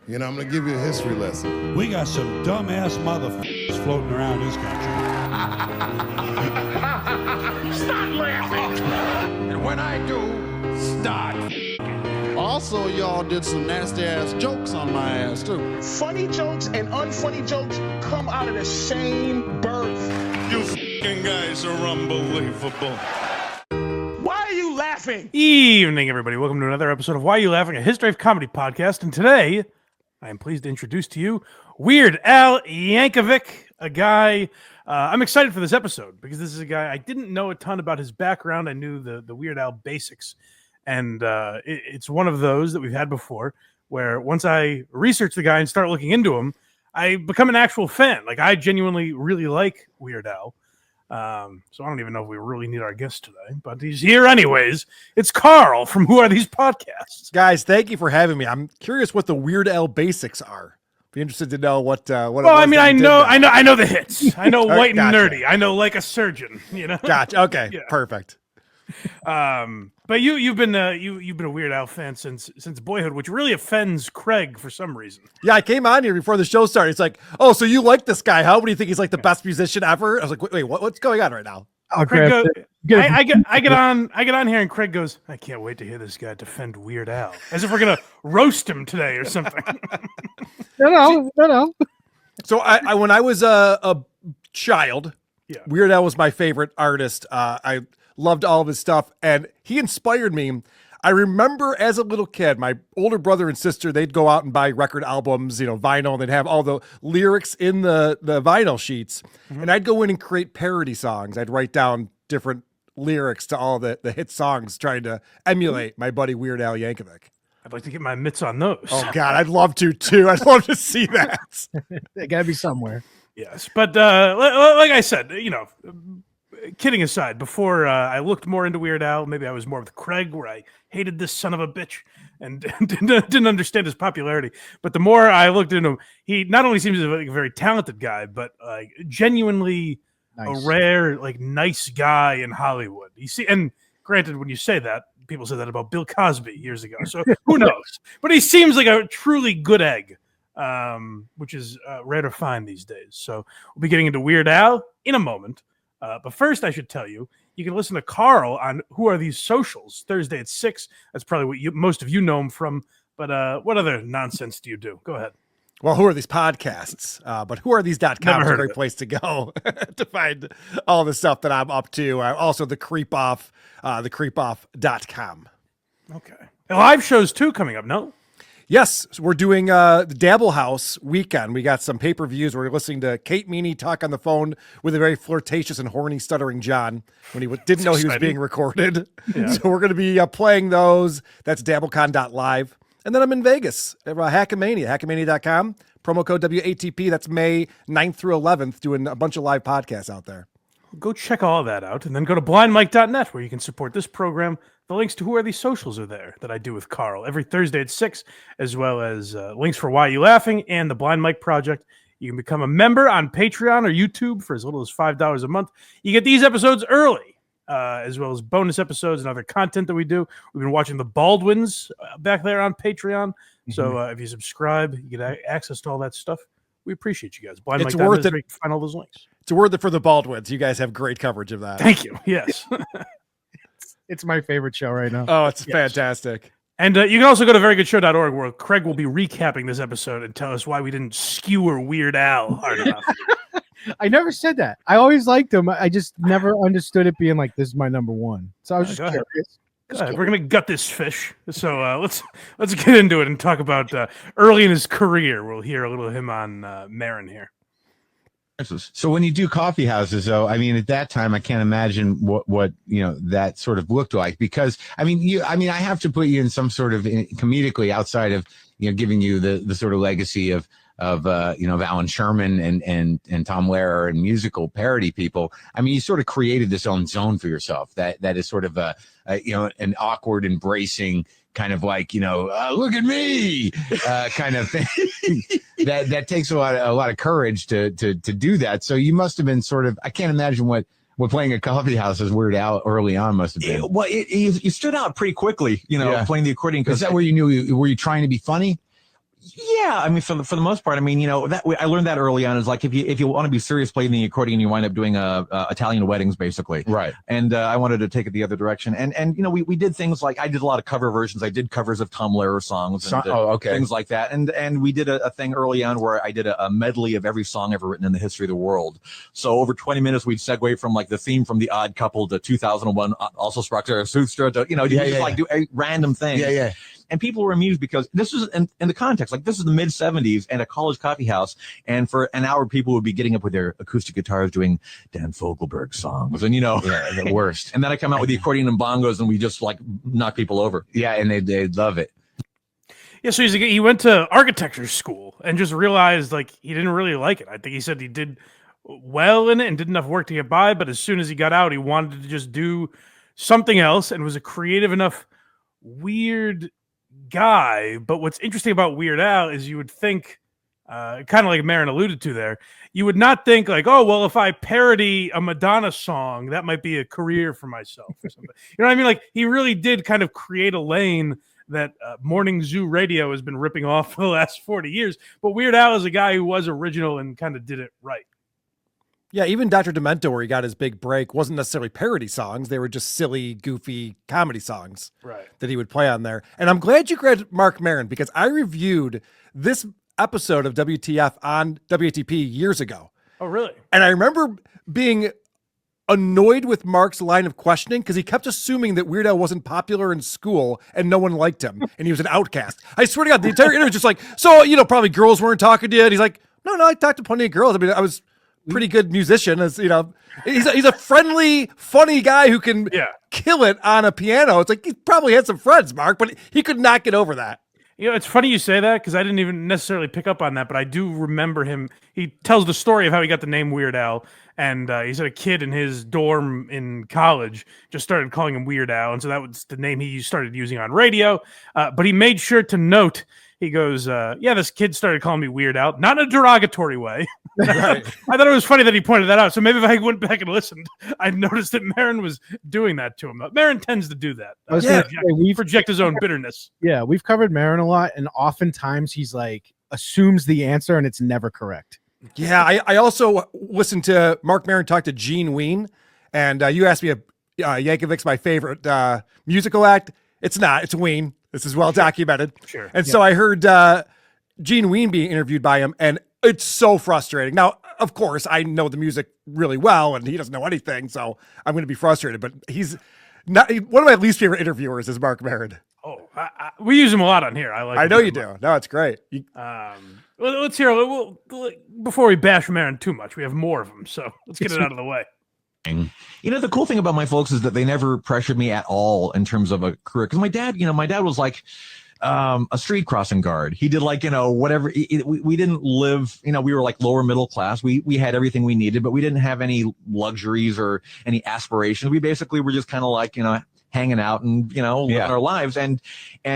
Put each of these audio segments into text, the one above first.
You know, I'm going to give you a history lesson. We got some dumbass motherfuckers floating around this country. Stop laughing! And when I do, start. Also, y'all did some nasty-ass jokes on my ass, too. Funny jokes and unfunny jokes come out of the same birth. You f***ing guys are unbelievable. Why are you laughing? Evening, everybody. Welcome to another episode of Why Are You Laughing? A History of Comedy podcast. And today, I am pleased to introduce to you Weird Al Yankovic, a guy. I'm excited for this episode because this is a guy I didn't know a ton about his background. I knew the Weird Al basics. And it's one of those that we've had before where once I research the guy and start looking into him, I become an actual fan. Like, I genuinely really like Weird Al. So I don't even know if we really need our guest today, but he's here anyways. It's Carl from Who Are These Podcasts? Guys, thank you for having me. I'm curious what the Weird Al basics are. Be interested to know what. Well, I mean, I know the hits. I know White and Nerdy. I know Like a Surgeon. You know. Gotcha. Okay. Yeah. Perfect. But you've been a Weird Al fan since boyhood, which really offends Craig for some reason. Yeah, I came on here before the show started. It's like, oh, so you like this guy? How do you think he's like the best musician ever? I was like, wait, what's going on right now? Craig I get on here and Craig goes, I can't wait to hear this guy defend Weird Al, as if we're gonna roast him today or something. No. So I when I was a child, yeah, Weird Al was my favorite artist. I loved all of his stuff, and he inspired me. I remember as a little kid, my older brother and sister, they'd go out and buy record albums, vinyl, and they'd have all the lyrics in the vinyl sheets. Mm-hmm. And I'd go in and create parody songs. I'd write down different lyrics to all the hit songs, trying to emulate my buddy Weird Al Yankovic. I'd like to get my mitts on those. Oh, God, I'd love to, too. I'd love to see that. They got to be somewhere. Yes, but like I said, kidding aside, before I looked more into Weird Al, maybe I was more with Craig, where I hated this son of a bitch and didn't understand his popularity. But the more I looked into him, he not only seems like a very talented guy, but genuinely nice. A rare, nice guy in Hollywood. You see, and granted, when you say that, people said that about Bill Cosby years ago. So who knows? But he seems like a truly good egg, which is rare to find these days. So we'll be getting into Weird Al in a moment. But first, I should tell you, you can listen to Carl on Who Are These Socials, Thursday at 6. That's probably what most of you know him from. But what other nonsense do you do? Go ahead. Well, Who Are These Podcasts? But whoarethese.com is a great place to go to find all the stuff that I'm up to. Also, the Creepoff, thecreepoff.com. Okay. And live shows, too, coming up, no? Yes, so we're doing the Dabble House weekend. We got some pay-per-views. We're listening to Kate Meany talk on the phone with a very flirtatious and horny stuttering John when he didn't know he was being recorded. Yeah. So we're going to be playing those. That's dabblecon.live. And then I'm in Vegas at Hackamania, hackamania.com. Promo code WATP. That's May 9th through 11th, doing a bunch of live podcasts out there. Go check all of that out, and then go to blindmike.net, where you can support this program. The links to Who Are These Socials are there that I do with Carl every Thursday at 6, as well as links for Why Are You Laughing and the Blind Mike Project. You can become a member on Patreon or YouTube for as little as $5 a month. You get these episodes early, as well as bonus episodes and other content that we do. We've been watching the Baldwins back there on Patreon. Mm-hmm. So if you subscribe, you get access to all that stuff. We appreciate you guys. It's worth it. Find all those links. It's worth it for the Baldwins. You guys have great coverage of that. Thank you. Yes. It's my favorite show right now. Oh, it's fantastic. And you can also go to verygoodshow.org, where Craig will be recapping this episode and tell us why we didn't skewer Weird Al hard enough. I never said that. I always liked him. I just never understood it being like, this is my number one. So I was just curious. We're gonna gut this fish. So let's get into it and talk about early in his career. We'll hear a little of him on Marin here. So when you do coffee houses, though, I mean, at that time, I can't imagine what that sort of looked like, because I have to put you in some sort of comedically, outside of giving you the sort of legacy of Alan Sherman and Tom Lehrer and musical parody people. I mean, you sort of created this own zone for yourself that is sort of an awkward embracing kind of look at me kind of thing. that takes a lot of courage to do that. So you must have been sort of, I can't imagine what playing a coffee house as Weird Al early on must have been. Well, you stood out pretty quickly, playing the accordion. Is that where you knew? Were you trying to be funny? Yeah, I mean, for the most part, I mean, that I learned that early on is like if you want to be serious playing the accordion, you wind up doing Italian weddings basically, Right. And I wanted to take it the other direction, and we did things like I did a lot of cover versions. I did covers of Tom Lehrer songs, and things like that, and we did a thing early on where I did a medley of every song ever written in the history of the world. So over 20 minutes, we'd segue from like the theme from The Odd Couple to 2001, also Spracher Sutra, to like do a random thing. Yeah. And people were amused because this was in the context, like this is the mid 70s and a college coffee house. And for an hour, people would be getting up with their acoustic guitars doing Dan Fogelberg songs. And, the worst. And then I come out with the accordion and bongos and we just like knock people over. Yeah. And they love it. Yeah. So he went to architecture school and just realized like he didn't really like it. I think he said he did well in it and did enough work to get by. But as soon as he got out, he wanted to just do something else and was a creative enough weird guy. But what's interesting about Weird Al is you would think, kind of like Marin alluded to there, you would not think like, oh, well, if I parody a Madonna song, that might be a career for myself or something. You know what I mean? Like he really did kind of create a lane that Morning Zoo Radio has been ripping off for the last 40 years. But Weird Al is a guy who was original and kind of did it right. Yeah, even Dr. Demento, where he got his big break, wasn't necessarily parody songs. They were just silly, goofy comedy songs that he would play on there. And I'm glad you grabbed Mark Maron because I reviewed this episode of WTF on WATP years ago. Oh, really? And I remember being annoyed with Mark's line of questioning because he kept assuming that Weird Al wasn't popular in school and no one liked him and he was an outcast. I swear to God, the entire interview was just like, so, probably girls weren't talking to you. And he's like, no, I talked to plenty of girls. I mean, I was pretty good musician, as he's a friendly, funny guy who can kill it on a piano. It's like he probably had some friends, Mark, but he could not get over that. It's funny you say that because I didn't even necessarily pick up on that, but I do remember him. He tells the story of how he got the name Weird Al, and he said a kid in his dorm in college just started calling him Weird Al, and so that was the name he started using on radio. But he made sure to note. He goes, this kid started calling me Weird Al, not in a derogatory way. Right. I thought it was funny that he pointed that out. So maybe if I went back and listened, I noticed that Marin was doing that to him. Marin tends to do that. We project his own bitterness. Yeah, we've covered Marin a lot, and oftentimes he's like assumes the answer, and it's never correct. Yeah, I also listened to Mark Maron talk to Gene Ween, and you asked me if Yankovic's my favorite musical act. It's not. It's Ween. This is well documented. Sure. And so I heard Gene Ween being interviewed by him, and it's so frustrating. Now, of course, I know the music really well, and he doesn't know anything, so I'm going to be frustrated. But he's not one of my least favorite interviewers is Mark Maron. Oh, we use him a lot on here. I know you do. No, it's great. Let's hear. Before we bash Maron too much, we have more of them, so let's get it out of the way. The cool thing about my folks is that they never pressured me at all in terms of a career. Because my dad was like a street crossing guard. He did whatever. We didn't live, we were like lower middle class. We had everything we needed, but we didn't have any luxuries or any aspirations. We basically were just kind of like, hanging out and, living our lives. And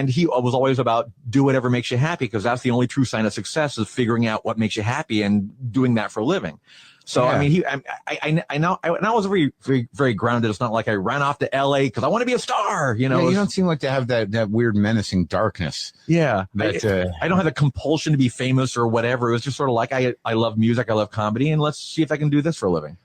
he was always about do whatever makes you happy, because that's the only true sign of success is figuring out what makes you happy and doing that for a living. So, I mean, I know I was very, very, very grounded. It's not like I ran off to LA because I want to be a star, you don't seem like to have that weird menacing darkness. Yeah. That I don't have the compulsion to be famous or whatever. It was just sort of like, I love music. I love comedy. And let's see if I can do this for a living.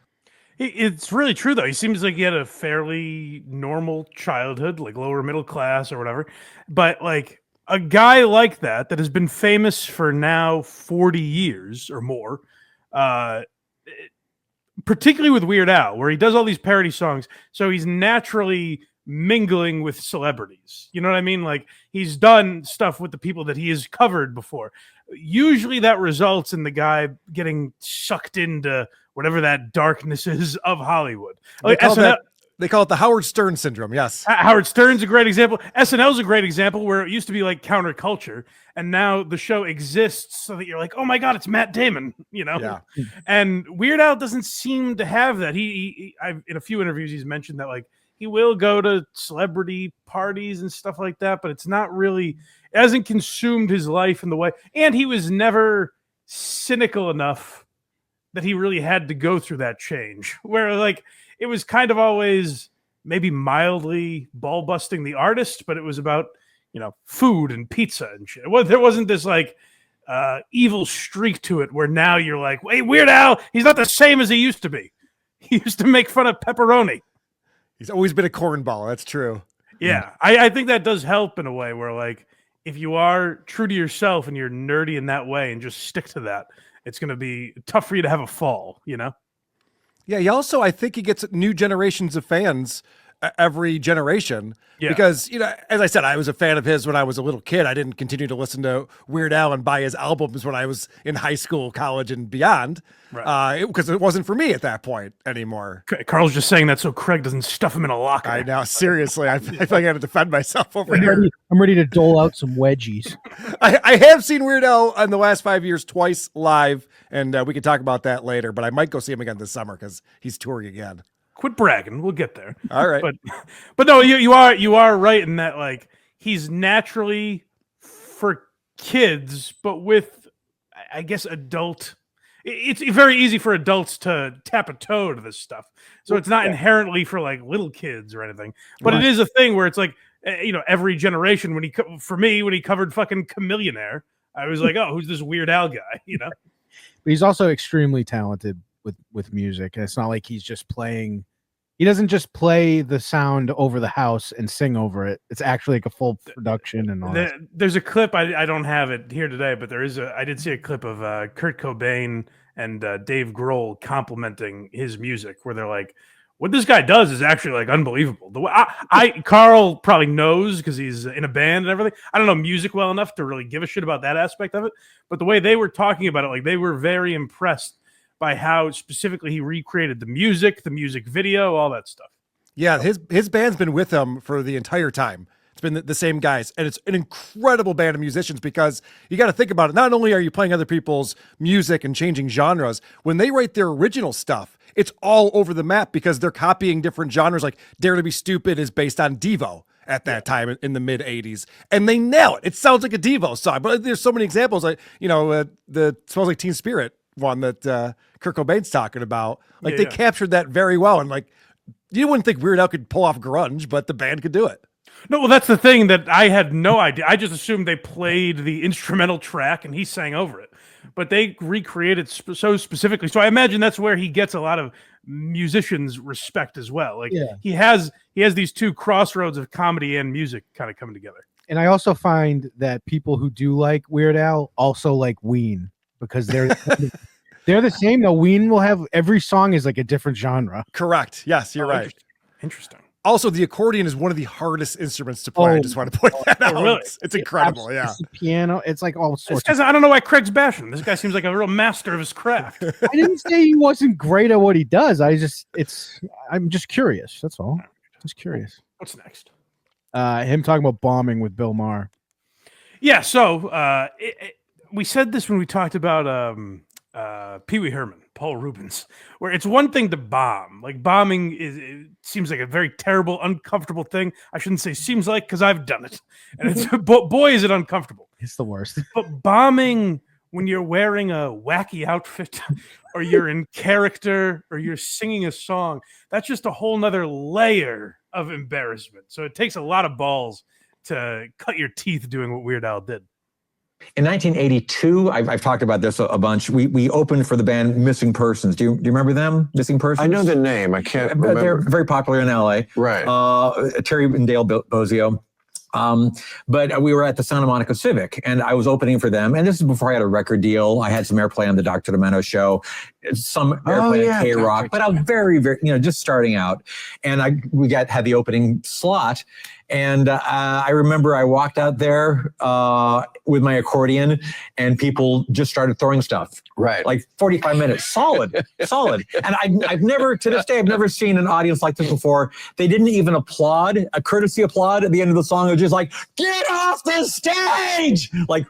It's really true, though. He seems like he had a fairly normal childhood, like lower middle class or whatever. But like a guy like that has been famous for now 40 years or more, particularly with Weird Al, where he does all these parody songs. So he's naturally mingling with celebrities. You know what I mean? Like he's done stuff with the people that he has covered before. Usually that results in the guy getting sucked into whatever that darkness is of Hollywood. They call it the Howard Stern syndrome. Yes. Howard Stern's a great example. SNL's a great example where it used to be like counterculture, and now the show exists so that you're like, oh my God, it's Matt Damon, Yeah. And Weird Al doesn't seem to have that. I've in a few interviews, he's mentioned that like he will go to celebrity parties and stuff like that, but it's not really, it hasn't consumed his life in the way. And he was never cynical enough that he really had to go through that change where like, it was kind of always maybe mildly ball busting the artist, but it was about, food and pizza and shit. Well, there wasn't this like evil streak to it where now you're like, wait, Weird Al, he's not the same as he used to be. He used to make fun of pepperoni. He's always been a cornball. That's true. Yeah, I think that does help in a way where, like, if you are true to yourself and you're nerdy in that way and just stick to that, it's going to be tough for you to have a fall, you know? Yeah, he also, I think he gets new generations of fans every generation. Yeah. Because, you know, as I said, I was a fan of his when I was a little kid. I didn't continue to listen to Weird Al and buy his albums when I was in high school, college, and beyond. Right. Because it wasn't for me at that point anymore. Carl's just saying that so Craig doesn't stuff him in a locker. I know, seriously. I feel like I have to defend myself over here. I'm ready to dole out some wedgies. I have seen Weird Al in the last 5 years twice live, and we can talk about that later, but I might go see him again this summer because he's touring again. Quit bragging. We'll get there. All right. But no, you are right in that, like, he's naturally for kids, but with, I guess, adult. It's very easy for adults to tap a toe to this stuff. So it's not inherently for like little kids or anything, but it is a thing where it's like, you know, every generation when he covered fucking Chameleonaire, I was like, oh, who's this Weird Al guy? You know, But he's also extremely talented with music. And it's not like he's just playing. He doesn't just play the sound over the house and sing over it. It's actually like a full production and all that. There's a clip, I don't have it here today, but I did see a clip of Kurt Cobain and Dave Grohl complimenting his music, where they're like, what this guy does is actually like unbelievable. The way Carl probably knows because he's in a band and everything. I don't know music well enough to really give a shit about that aspect of it, but the way they were talking about it, like they were very impressed by how specifically he recreated the music video, all that stuff. Yeah, his band's been with him for the entire time. It's been the same guys, and it's an incredible band of musicians because you got to think about it. Not only are you playing other people's music and changing genres, when they write their original stuff, it's all over the map because they're copying different genres. Like Dare to Be Stupid is based on Devo at that time in the mid 80s, and they nail it. It sounds like a Devo song, but there's so many examples. Like, you know, the Smells Like Teen Spirit one that Kurt Cobain's talking about. Like they captured that very well, and like you wouldn't think Weird Al could pull off grunge, but the band could do it. No, well, that's the thing that I had no idea. I just assumed they played the instrumental track and he sang over it, but they recreated so specifically. So I imagine that's where he gets a lot of musicians' respect as well. Like he has these two crossroads of comedy and music kind of coming together. And I also find that people who do like Weird Al also like Ween because they're the same. Though Ween will have every song is like a different genre. Correct. Yes, you're right. Interesting. Also, the accordion is one of the hardest instruments to play. I just want to point that out. Really? It's incredible. Yeah. It's the piano. It's like all sorts. I don't know why Craig's bashing. This guy seems like a real master of his craft. I didn't say he wasn't great at what he does. I'm just curious. That's all. Just curious. What's next? Him talking about bombing with Bill Maher. Yeah. So we said this when we talked about Pee Wee Herman, Paul Rubens, where it's one thing to bomb. Like bombing it seems like a very terrible, uncomfortable thing. I shouldn't say seems like because I've done it, and it's boy is it uncomfortable. It's the worst. But bombing when you're wearing a wacky outfit, or you're in character, or you're singing a song, that's just a whole nother layer of embarrassment. So it takes a lot of balls to cut your teeth doing what Weird Al did. In 1982, I've talked about this a bunch. We opened for the band Missing Persons. Do you remember them? Missing Persons? I know the name. I can't remember. They're very popular in LA. Right. Terry and Dale Bozio. But we were at the Santa Monica Civic, and I was opening for them. And this is before I had a record deal. I had some airplay on the Dr. Demento show, some airplay at K-Rock, but I was very, very, just starting out. And we had the opening slot. And I remember I walked out there with my accordion, and people just started throwing stuff. Right. Like 45 minutes, solid. And I've never, to this day, I've never seen an audience like this before. They didn't even applaud, a courtesy applaud at the end of the song. It was just like, get off the stage! Like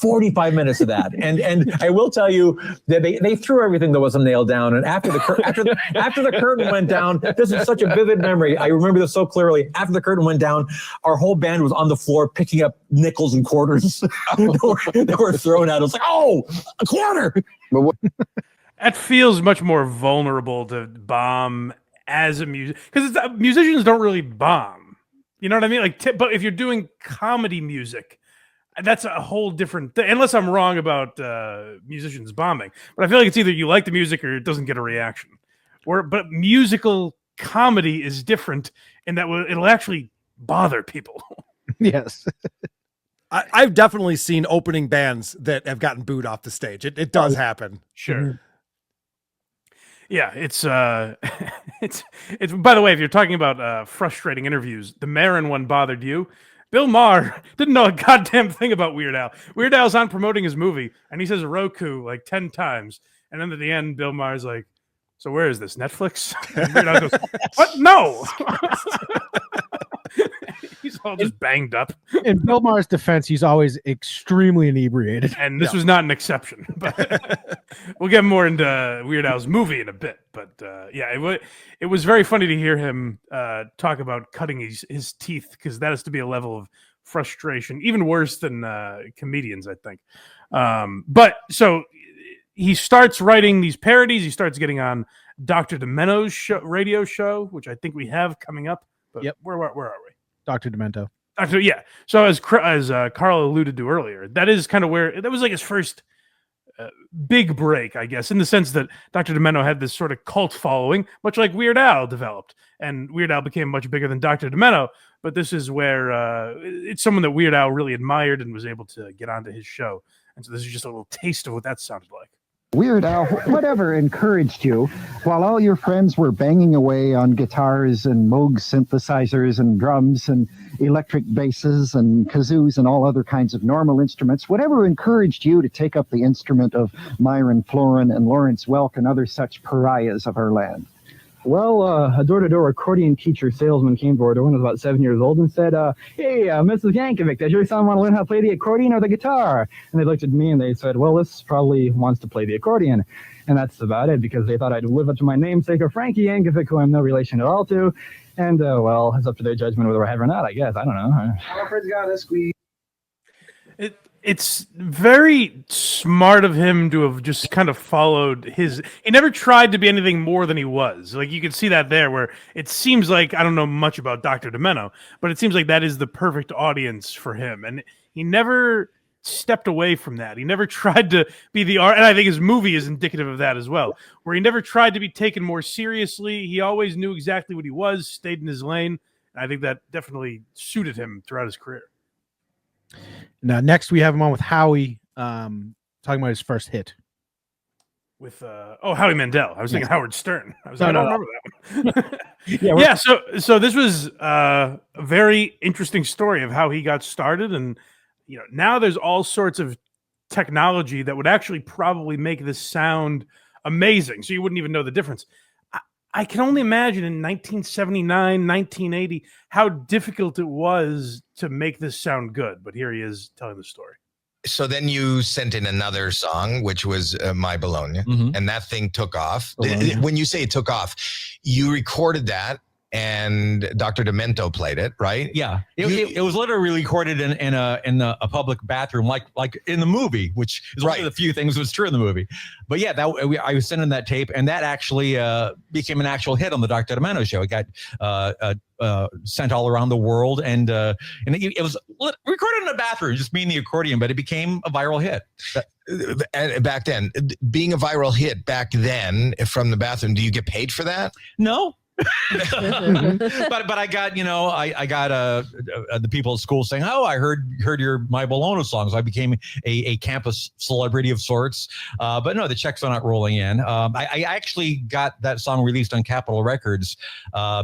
45 minutes of that. And I will tell you that they threw everything that wasn't nailed down. And after the curtain went down, this is such a vivid memory. I remember this so clearly. After the curtain went down, our whole band was on the floor picking up nickels and quarters that were thrown out. It was like, oh, a quarter. That feels much more vulnerable to bomb as a musician, because musicians don't really bomb. You know what I mean? Like, but if you're doing comedy music, that's a whole different thing. Unless I'm wrong about musicians bombing, but I feel like it's either you like the music or it doesn't get a reaction. But musical comedy is different in that it'll actually bother people. Yes. I've definitely seen opening bands that have gotten booed off the stage. It does happen. Sure. Mhm. Yeah, it's by the way, if you're talking about frustrating interviews, the Marin one bothered you. Bill Maher didn't know a goddamn thing about Weird Al. Weird Al's on promoting his movie, and he says Roku like 10 times. And then at the end, Bill Maher's like, so where is this, Netflix? And Weird Al goes, what? No! He's all just banged up. In Bill Maher's defense, he's always extremely inebriated. And this was not an exception. But we'll get more into Weird Al's movie in a bit. But yeah, it was very funny to hear him talk about cutting his teeth, because that has to be a level of frustration, even worse than comedians, I think. But so he starts writing these parodies. He starts getting on Dr. Demento's radio show, which I think we have coming up. But Yep. Where are we? Dr. Demento. Yeah. So as Carl alluded to earlier, that is kind of where that was like his first big break, I guess, in the sense that Dr. Demento had this sort of cult following, much like Weird Al developed, and Weird Al became much bigger than Dr. Demento. But this is where it's someone that Weird Al really admired and was able to get onto his show. And so this is just a little taste of what that sounded like. Weird Al, whatever encouraged you, while all your friends were banging away on guitars and Moog synthesizers and drums and electric basses and kazoos and all other kinds of normal instruments, whatever encouraged you to take up the instrument of Myron Florin and Lawrence Welk and other such pariahs of our land? Well, a door-to-door accordion teacher salesman came to our door when I was about 7 years old and said, hey, Mrs. Yankovic, does your son want to learn how to play the accordion or the guitar? And they looked at me and they said, well, this probably wants to play the accordion. And that's about it, because they thought I'd live up to my namesake of Frankie Yankovic, who I'm no relation at all to. And, well, it's up to their judgment whether I have or not, I guess. I don't know. Alfred's got a squeeze. It's very smart of him to have just kind of followed his. He never tried to be anything more than he was. Like, you can see that there, where it seems like, I don't know much about Dr. Demento, but it seems like that is the perfect audience for him. And he never stepped away from that. He never tried to be the art. And I think his movie is indicative of that as well, where he never tried to be taken more seriously. He always knew exactly what he was, stayed in his lane. And I think that definitely suited him throughout his career. Now, next we have him on with Howie, talking about his first hit. With Howie Mandel. I was thinking Howard Stern. I don't remember that one. Yeah. So this was a very interesting story of how he got started, and now there's all sorts of technology that would actually probably make this sound amazing. So you wouldn't even know the difference. I can only imagine in 1979, 1980, how difficult it was to make this sound good. But here he is telling the story. So then you sent in another song, which was My Bologna, and that thing took off. Bologna. When you say it took off, you recorded that and Dr. Demento played it, right? Yeah, it was literally recorded in a public bathroom, like in the movie, which is one of the few things that was true in the movie. But yeah, I was sending that tape, and that actually became an actual hit on the Dr. Demento show. It got sent all around the world, and it was recorded in a bathroom, just me and the accordion, but it became a viral hit. And back then, being a viral hit back then from the bathroom, do you get paid for that? No. but I got I got the people at school saying, oh, I heard your My Bologna songs. I became a campus celebrity of sorts. But no, the checks are not rolling in. I actually got that song released on Capitol Records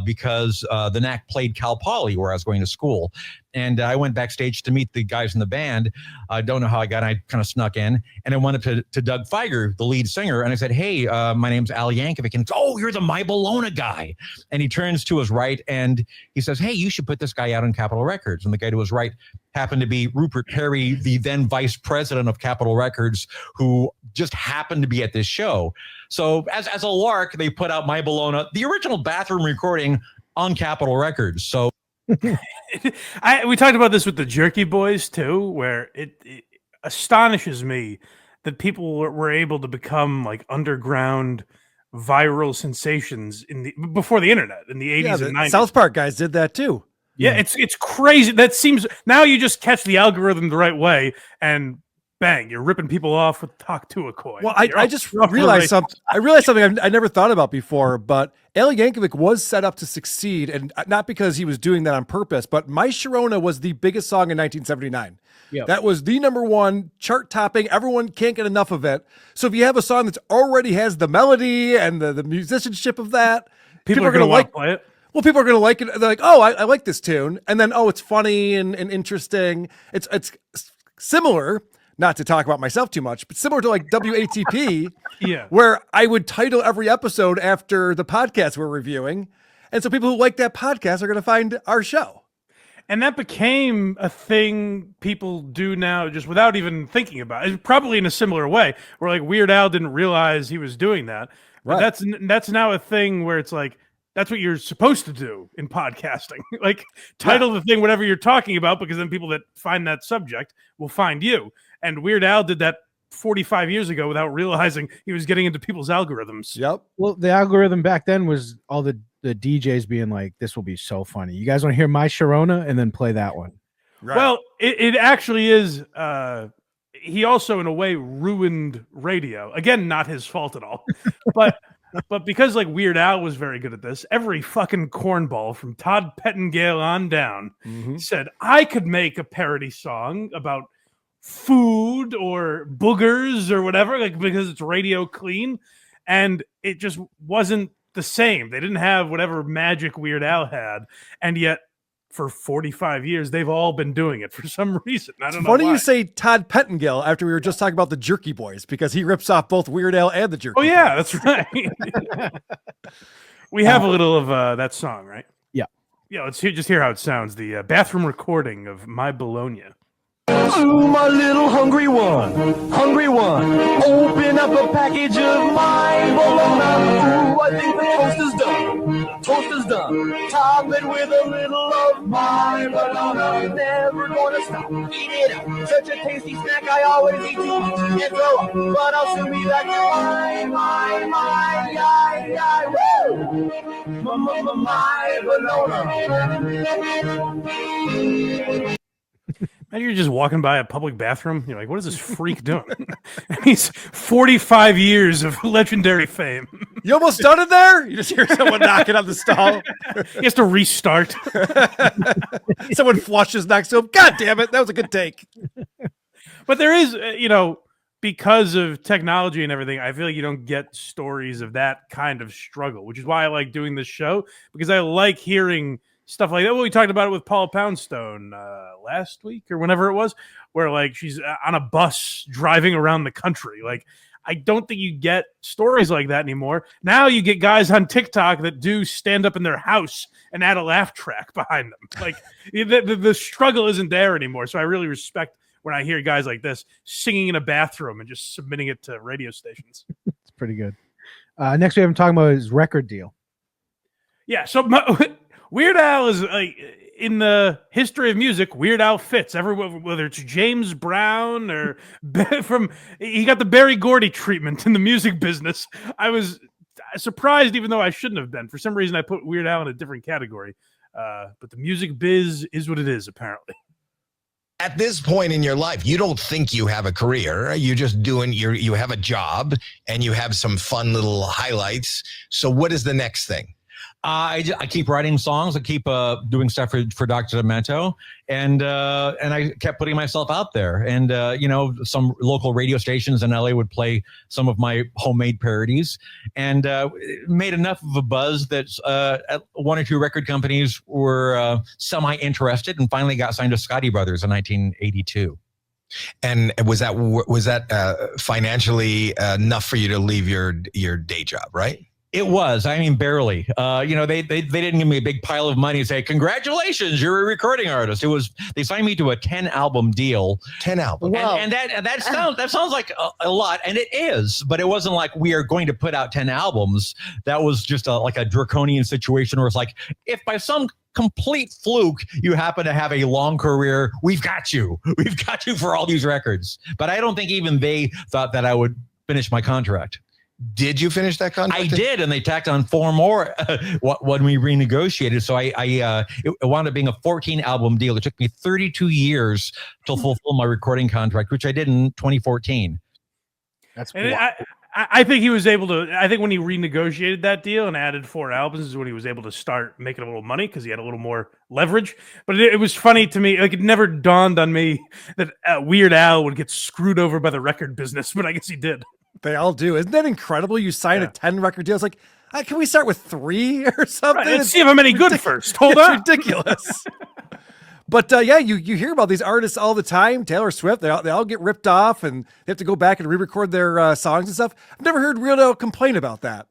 because the Knack played Cal Poly where I was going to school. And I went backstage to meet the guys in the band. I don't know how I got in. I kind of snuck in. And I went up to Doug Feiger, the lead singer. And I said, hey, my name's Al Yankovic. And oh, you're the My Bologna guy. And he turns to his right and he says, hey, you should put this guy out on Capitol Records. And the guy to his right happened to be Rupert Perry, the then vice president of Capitol Records, who just happened to be at this show. So as a lark, they put out My Bologna, the original bathroom recording, on Capitol Records. So we talked about this with the Jerky Boys too, where it astonishes me that people were able to become like underground viral sensations before the internet in the 80s and 90s. South Park guys did that too. Yeah, it's crazy. That seems now you just catch the algorithm the right way, and bang, you're ripping people off with Talk to a Coin. Well, I just realized something. I realized something I never thought about before. But Al Yankovic was set up to succeed, and not because he was doing that on purpose. But My Sharona was the biggest song in 1979. Yep. That was the #1 chart topping. Everyone can't get enough of it. So if you have a song that already has the melody and the musicianship of that, people are going to like play it. Well, people are going to like it. They're like, oh, I like this tune. And then, oh, it's funny and interesting. It's similar, not to talk about myself too much, but similar to like WATP, where I would title every episode after the podcast we're reviewing. And so people who like that podcast are going to find our show. And that became a thing people do now just without even thinking about it. Probably in a similar way, where like Weird Al didn't realize he was doing that. But that's now a thing where it's like, that's what you're supposed to do in podcasting. Like title the thing whatever you're talking about, because then people that find that subject will find you. And Weird Al did that 45 years ago without realizing he was getting into people's algorithms. Yep. Well, the algorithm back then was all the DJs being like, this will be so funny. You guys want to hear My Sharona? And then play that one. Right. Well, it actually is. He also, in a way, ruined radio. Again, not his fault at all. But because like Weird Al was very good at this, every fucking cornball from Todd Pettengill on down said, I could make a parody song about food or boogers or whatever, like because it's radio clean. And it just wasn't the same. They didn't have whatever magic Weird Al had. And yet for 45 years, they've all been doing it for some reason. I don't know. Funny you say Todd Pettengill after we were just talking about the Jerky Boys, because he rips off both Weird Al and the Jerky Boys. Oh, yeah, that's right. We have a little of that song, right? Yeah. Yeah, let's just hear how it sounds. The bathroom recording of My Bologna. Ooh, my little hungry one, open up a package of my bologna. Ooh, I think the toast is done, top it with a little of my bologna. Never gonna stop, eat it up, such a tasty snack, I always eat too much and throw up, but I'll soon be back to my bologna. And you're just walking by a public bathroom. You're like, what is this freak doing? And he's 45 years of legendary fame. You almost done it there? You just hear someone knocking on the stall. He has to restart. Someone flushes next to him. God damn it. That was a good take. But there is, because of technology and everything, I feel like you don't get stories of that kind of struggle, which is why I like doing this show, because I like hearing stuff like that. Well, we talked about it with Paula Poundstone last week or whenever it was, where like she's on a bus driving around the country. Like, I don't think you get stories like that anymore. Now you get guys on TikTok that do stand up in their house and add a laugh track behind them. Like the struggle isn't there anymore. So I really respect when I hear guys like this singing in a bathroom and just submitting it to radio stations. It's pretty good. Next we have him talking about his record deal. Yeah. So Weird Al is like, in the history of music, Weird Al fits everyone, whether it's James Brown or he got the Berry Gordy treatment in the music business. I was surprised, even though I shouldn't have been. For some reason, I put Weird Al in a different category. But the music biz is what it is, apparently. At this point in your life, you don't think you have a career. You're just doing you have a job and you have some fun little highlights. So what is the next thing? I keep writing songs. I keep doing stuff for Dr. Demento, and I kept putting myself out there. And some local radio stations in LA would play some of my homemade parodies, and made enough of a buzz that one or two record companies were semi-interested, and finally got signed to Scotty Brothers in 1982. And was that financially enough for you to leave your day job, right? It was. I mean, barely. They didn't give me a big pile of money and say, congratulations, you're a recording artist. It was, they signed me to a 10-album deal. 10 albums. Wow. And that sounds like a lot, and it is, but it wasn't like we are going to put out 10 albums. That was just like a draconian situation where it's like, if by some complete fluke you happen to have a long career, we've got you. We've got you for all these records. But I don't think even they thought that I would finish my contract. Did you finish that contract? I did, and they tacked on 4 more when we renegotiated. So it wound up being a 14-album deal. It took me 32 years to fulfill my recording contract, which I did in 2014. That's I think he was able to. I think when he renegotiated that deal and added 4 albums is when he was able to start making a little money because he had a little more leverage. But it was funny to me. Like, it never dawned on me that Weird Al would get screwed over by the record business, but I guess he did. They all do. Isn't that incredible? You sign a 10 record deal. It's like, can we start with 3 or something? Right, let's see if I'm any good first. Hold on. It's ridiculous. But yeah, you hear about these artists all the time. Taylor Swift, they all get ripped off and they have to go back and re-record their songs and stuff. I've never heard Weird Al complain about that.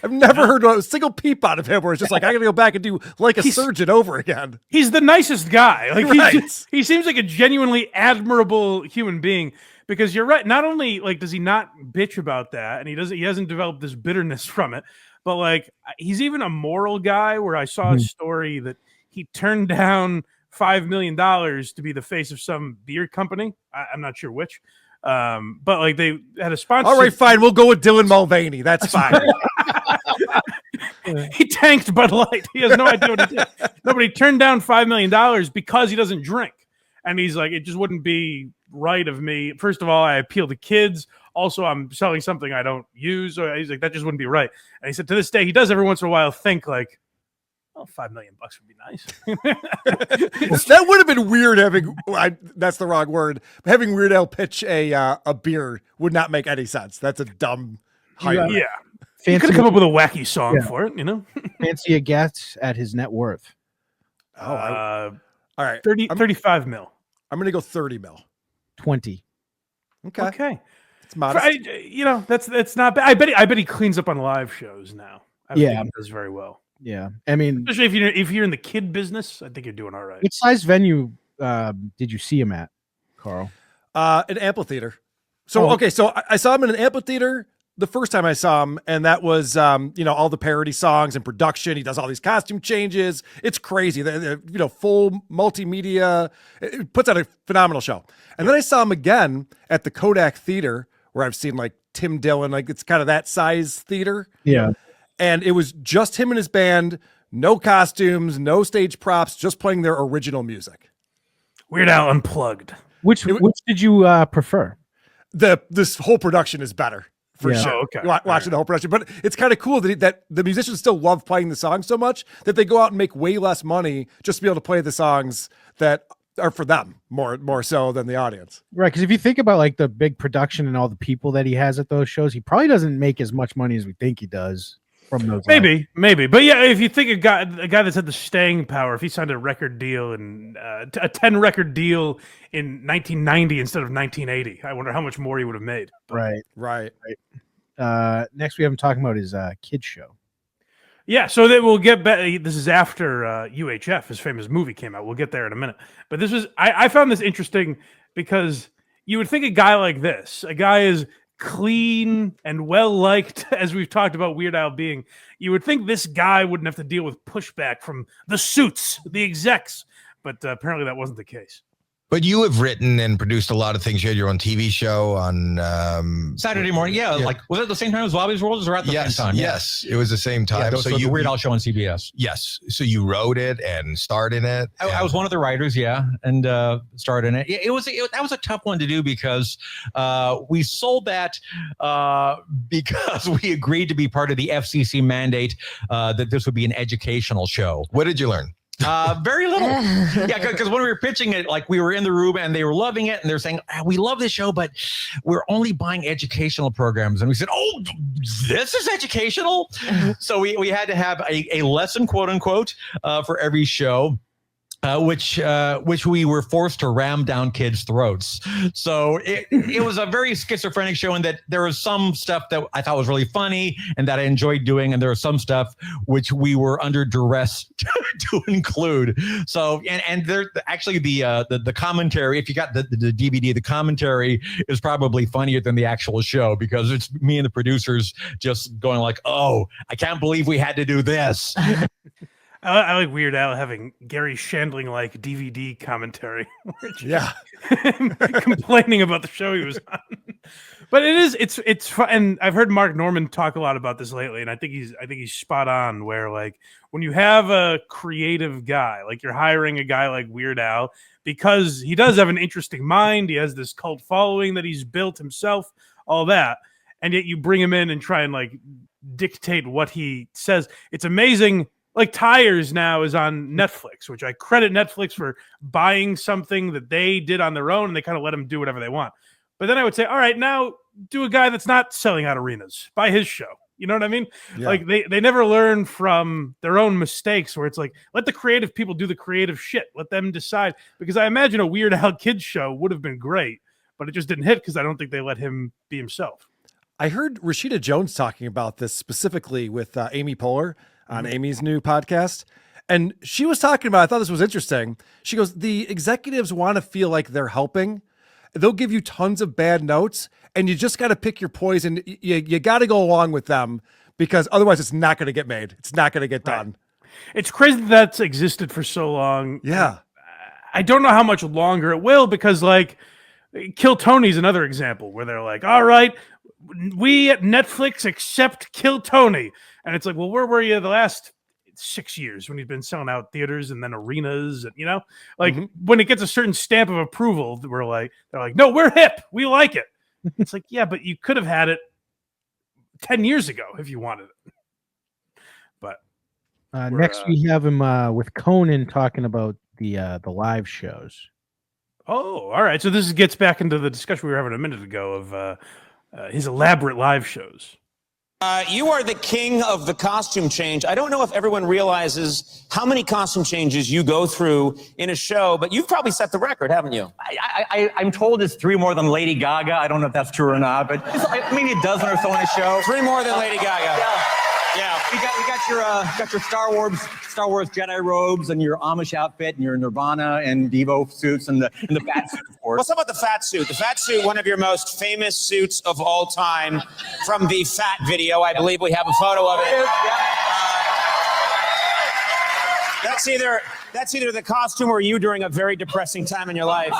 I've never heard a single peep out of him where it's just like, I got to go back and do Like a Surgeon over again. He's the nicest guy. Like, right. he seems like a genuinely admirable human being. Because you're right. Not only like does he not bitch about that, and he hasn't developed this bitterness from it, but like he's even a moral guy. Where I saw a story that he turned down $5 million to be the face of some beer company. I'm not sure which, but like they had a sponsor. All right, fine. We'll go with Dylan Mulvaney. That's fine. He tanked Bud Light. He has no idea what he did. Nobody turned down $5 million because he doesn't drink, and he's like, it just wouldn't be right of me. First of all, I appeal to kids. Also, I'm selling something I don't use. So he's like, that just wouldn't be right. And he said to this day, he does every once in a while think like, oh, $5 million would be nice. That would have been weird having, that's the wrong word. Having Weird Al pitch a beer would not make any sense. That's a dumb hype. Yeah. You could have come up with a wacky song for it, you know? Fancy a guess at his net worth. All right. 35 mil. I'm going to go 30 mil. 20. Okay. It's modest. That's not bad. I bet he cleans up on live shows now. I think he does very well. Yeah. I mean, especially if you're in the kid business, I think you're doing all right. What size venue did you see him at, Carl? An amphitheater. So I saw him in an amphitheater the first time I saw him, and that was all the parody songs and production. He does all these costume changes. It's crazy. Full multimedia. It puts out a phenomenal show. And then I saw him again at the Kodak Theater, where I've seen like Tim Dillon, like it's kind of that size theater. Yeah. And it was just him and his band, no costumes, no stage props, just playing their original music. Weird Al Unplugged. Which did you prefer? This whole production is better. For sure. Oh, okay. Watching the whole production. But it's kind of cool that the musicians still love playing the song so much that they go out and make way less money just to be able to play the songs that are for them more so than the audience. Right. Because if you think about like the big production and all the people that he has at those shows, he probably doesn't make as much money as we think he does from those. Maybe. But yeah, if you think a guy that's had the staying power, if he signed a record deal and a 10 record deal in 1990 instead of 1980, I wonder how much more he would have made. Right. Next, we have him talking about his kids show. Yeah, so that we'll get back. This is after UHF, his famous movie, came out. We'll get there in a minute. But this was I found this interesting because you would think a guy like this, a guy is clean and well liked, as we've talked about Weird Al being, you would think this guy wouldn't have to deal with pushback from the suits, the execs. But apparently that wasn't the case. But you have written and produced a lot of things. You had your own TV show on Saturday morning. Yeah, like was it the same time as Bobby's World or at the same time? Yes, it was the same time. Yeah, so you Weird Al show on CBS. Yes. So you wrote it and starred in it. I was one of the writers, and starred in it. That was a tough one to do because we sold that because we agreed to be part of the FCC mandate that this would be an educational show. What did you learn? Very little. Yeah, because when we were pitching it, like we were in the room and they were loving it and they're saying, we love this show, but we're only buying educational programs. And we said, oh, this is educational. So we had to have a lesson, quote unquote, for every show. Which we were forced to ram down kids' throats. So it was a very schizophrenic show in that there was some stuff that I thought was really funny and that I enjoyed doing, and there was some stuff which we were under duress to include. So and there actually the commentary, if you got the DVD, the commentary is probably funnier than the actual show because it's me and the producers just going like, oh, I can't believe we had to do this. I like Weird Al having Gary Shandling like DVD commentary. Yeah. Complaining about the show he was on. But it's fun, and I've heard Mark Norman talk a lot about this lately, and I think he's spot on. Where like when you have a creative guy, like you're hiring a guy like Weird Al, because he does have an interesting mind, he has this cult following that he's built himself, all that, and yet you bring him in and try and like dictate what he says. It's amazing. Like Tires now is on Netflix, which I credit Netflix for buying something that they did on their own, and they kind of let them do whatever they want. But then I would say, all right, now do a guy that's not selling out arenas. Buy his show. You know what I mean? Yeah. Like they never learn from their own mistakes, where it's like, let the creative people do the creative shit. Let them decide. Because I imagine a Weird Al kids show would have been great, but it just didn't hit because I don't think they let him be himself. I heard Rashida Jones talking about this specifically with Amy Poehler on Amy's new podcast. And she was talking about, I thought this was interesting. She goes, the executives want to feel like they're helping. They'll give you tons of bad notes, and you just got to pick your poison. You got to go along with them, because otherwise it's not going to get made. It's not going to get done. It's crazy that's existed for so long. Yeah. I don't know how much longer it will, because like Kill Tony's another example where they're like, all right, we at Netflix accept Kill Tony. And it's like, well, where were you the last 6 years when he's been selling out theaters and then arenas? And, you know, like when it gets a certain stamp of approval, they're like, no, we're hip. We like it. It's like, yeah, but you could have had it 10 years ago if you wanted it. But next we have him with Conan talking about the live shows. Oh, all right. So this gets back into the discussion we were having a minute ago of his elaborate live shows. You are the king of the costume change. I don't know if everyone realizes how many costume changes you go through in a show, but you've probably set the record, haven't you? I'm told it's 3 more than Lady Gaga. I don't know if that's true or not, but maybe a dozen or so in a show. 3 more than Lady Gaga. Yeah. We got your Star Wars Jedi robes and your Amish outfit and your Nirvana and Devo suits and the fat suit, of course. What's up with the fat suit? The fat suit, one of your most famous suits of all time, from the Fat video. I believe we have a photo of it. That's either the costume or you during a very depressing time in your life.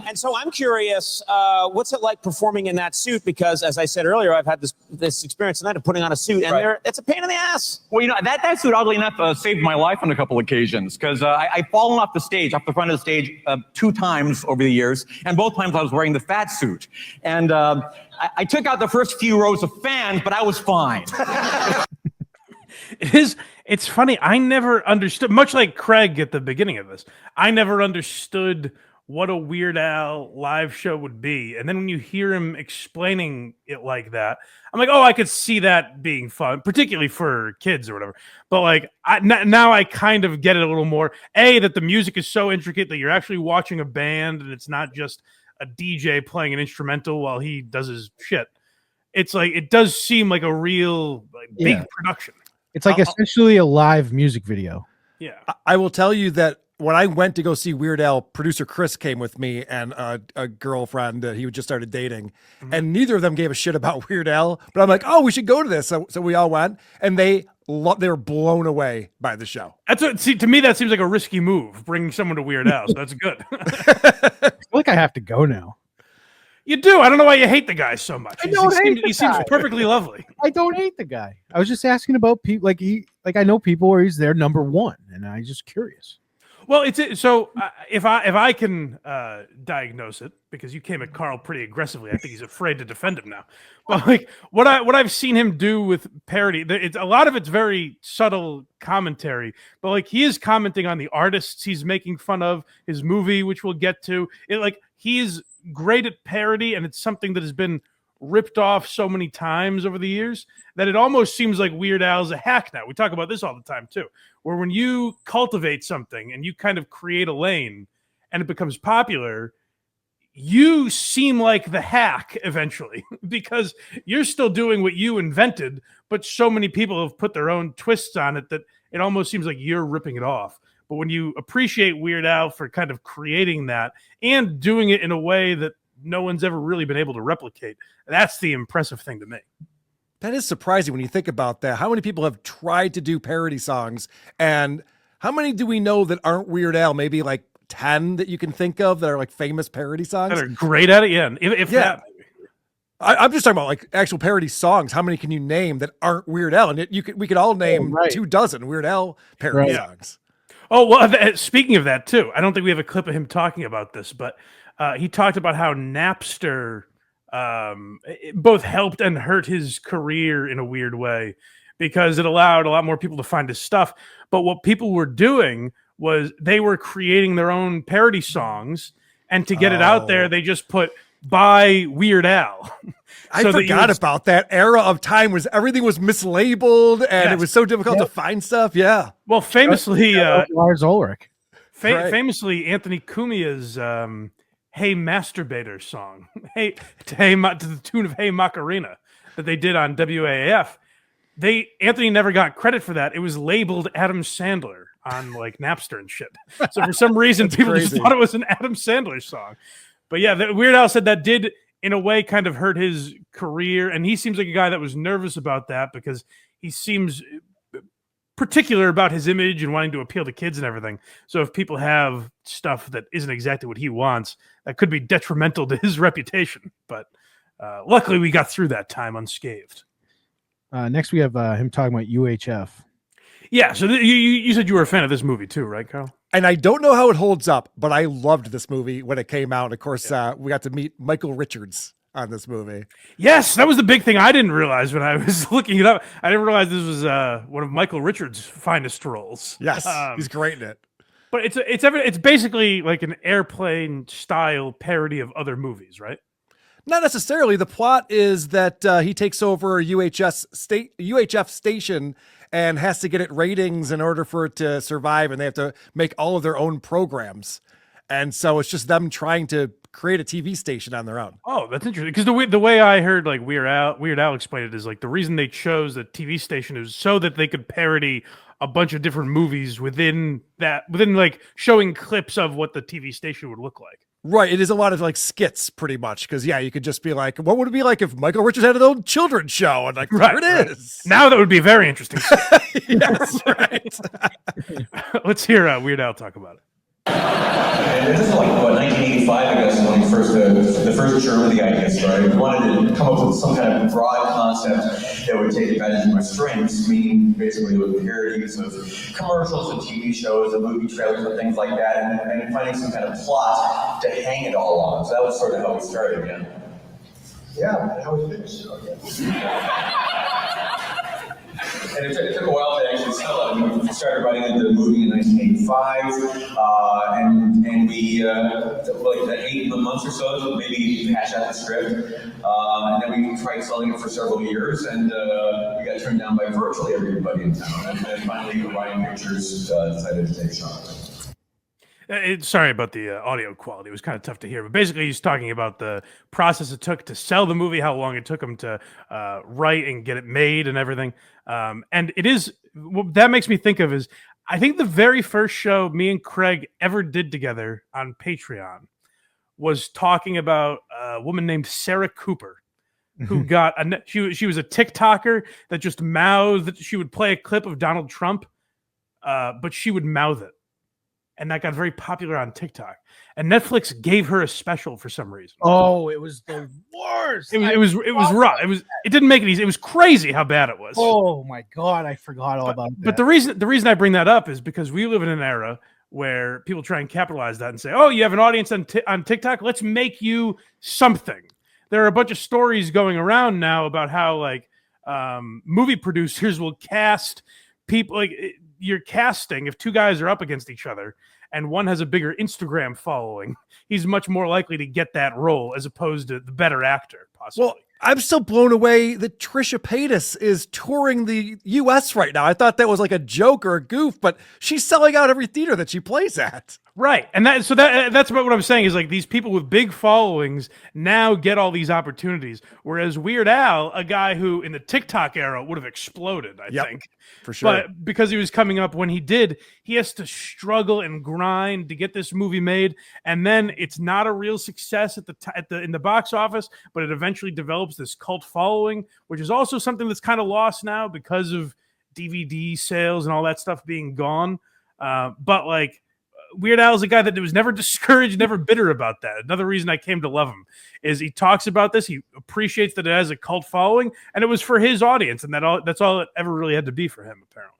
And so I'm curious, what's it like performing in that suit? Because as I said earlier, I've had this experience tonight of putting on a suit, and it's a pain in the ass. Well, you know, that suit, oddly enough, saved my life on a couple occasions, because I've fallen off the front of the stage 2 times over the years, and both times I was wearing the fat suit. And I took out the first few rows of fans, but I was fine. It's funny. I never understood, much like Craig at the beginning of this, I never understood what a Weird Al live show would be. And then when you hear him explaining it like that, I'm like, oh, I could see that being fun, particularly for kids or whatever. But like now I kind of get it a little more. That the music is so intricate that you're actually watching a band and it's not just a DJ playing an instrumental while he does his shit. It's like, it does seem like a real big production. It's like essentially a live music video. Yeah. I will tell you that when I went to go see Weird Al, producer Chris came with me and a girlfriend that he just started dating. And neither of them gave a shit about Weird Al. But I'm like, oh, we should go to this. So we all went. And they were blown away by the show. To me, that seems like a risky move, bringing someone to Weird Al. So that's good. I feel like I have to go now. You do. I don't know why you hate the guy so much. He seems perfectly lovely. I don't hate the guy. I was just asking about people. Like I know people where he's their number one, and I'm just curious. Well, if I can diagnose it, because you came at Carl pretty aggressively, I think he's afraid to defend him now. But like what I've seen him do with Parody, a lot of it's very subtle commentary. But like he is commenting on the artists he's making fun of, his movie, which we'll get to. He's great at parody, and it's something that has been ripped off so many times over the years that it almost seems like Weird Al's a hack now. We talk about this all the time too, where when you cultivate something and you kind of create a lane and it becomes popular, you seem like the hack eventually because you're still doing what you invented, but so many people have put their own twists on it that it almost seems like you're ripping it off. But when you appreciate Weird Al for kind of creating that and doing it in a way that no one's ever really been able to replicate, that's the impressive thing to me. That is surprising when you think about that. How many people have tried to do parody songs, and how many do we know that aren't Weird Al? Maybe like 10 that you can think of that are like famous parody songs that are great at it. Yeah, if that. I'm just talking about like actual parody songs. How many can you name that aren't Weird Al? And we could all name 24 Weird Al parody songs. Oh, well, speaking of that too, I don't think we have a clip of him talking about this, but he talked about how Napster both helped and hurt his career in a weird way because it allowed a lot more people to find his stuff. But what people were doing was they were creating their own parody songs, and to get it out there, they just put by Weird Al. I forgot about that era of time was everything was mislabeled and it was so difficult to find stuff. Yeah. Well, famously, Lars Ulrich. Famously, Anthony Cumia's "Hey Masturbator" song, to the tune of "Hey Macarena" that they did on WAAF. Anthony never got credit for that. It was labeled Adam Sandler on like Napster and shit. So for some reason, people just thought it was an Adam Sandler song. But yeah, Weird Al said that did, in a way, kind of hurt his career. And he seems like a guy that was nervous about that because he seems particular about his image and wanting to appeal to kids and everything. So if people have stuff that isn't exactly what he wants, that could be detrimental to his reputation. But luckily, we got through that time unscathed. Next, we have him talking about UHF. Yeah, so you said you were a fan of this movie too, right, Carl? And I don't know how it holds up, but I loved this movie when it came out. Of course, we got to meet Michael Richards on this movie. Yes, that was the big thing I didn't realize when I was looking it up. I didn't realize this was one of Michael Richards' finest roles. Yes, he's great in it. But it's basically like an Airplane style parody of other movies, right? Not necessarily. The plot is that he takes over a UHF station and has to get it ratings in order for it to survive, and they have to make all of their own programs. And so it's just them trying to create a TV station on their own. Oh, that's interesting. Because the way I heard like Weird Al explain it is like the reason they chose the TV station is so that they could parody a bunch of different movies within like showing clips of what the TV station would look like. Right. It is a lot of like skits pretty much. Because you could just be like, what would it be like if Michael Richards had his own children's show? And like, there it is. Now that would be very interesting. Yes, right. Let's hear Weird Al talk about it. This is like, 1985, I guess, when the first germ of the idea started. We wanted to come up with some kind of broad concept that would take advantage of my strengths, meaning basically with parodies of commercials and TV shows and movie trailers and things like that, and finding some kind of plot to hang it all on. So that was sort of how we started again. Yeah, and how we finished. And it took a while to actually sell it. We started writing the movie in 1985, and we like 8 months or so, maybe hash out the script, and then we tried selling it for several years, and we got turned down by virtually everybody in town, and then finally Ryan Pictures decided to take a shot at it. Sorry about the audio quality. It was kind of tough to hear. But basically, he's talking about the process it took to sell the movie, how long it took him to write and get it made and everything. And it is, what that makes me think of is, I think the very first show me and Craig ever did together on Patreon was talking about a woman named Sarah Cooper, who got, she was a TikToker that just mouthed, she would play a clip of Donald Trump, but she would mouth it. And that got very popular on TikTok. And Netflix gave her a special for some reason. Oh, it was the worst. It was rough. It didn't make it easy. It was crazy how bad it was. Oh my God, I forgot all about that. But the reason I bring that up is because we live in an era where people try and capitalize that and say, "Oh, you have an audience on TikTok. Let's make you something." There are a bunch of stories going around now about how like movie producers will cast people like. You're casting, if two guys are up against each other and one has a bigger Instagram following, he's much more likely to get that role as opposed to the better actor, possibly. Well, I'm still blown away that Trisha Paytas is touring the U.S. right now. I thought that was like a joke or a goof, but she's selling out every theater that she plays at. Right. And that's about what I'm saying is like these people with big followings now get all these opportunities. Whereas Weird Al, a guy who in the TikTok era would have exploded, I think. For sure. But because he was coming up when he did, he has to struggle and grind to get this movie made. And then it's not a real success in the box office, but it eventually develops this cult following, which is also something that's kind of lost now because of DVD sales and all that stuff being gone. But like, Weird Al is a guy that was never discouraged, never bitter about that. Another reason I came to love him is he talks about this. He appreciates that it has a cult following, and it was for his audience, and that's all it ever really had to be for him, apparently.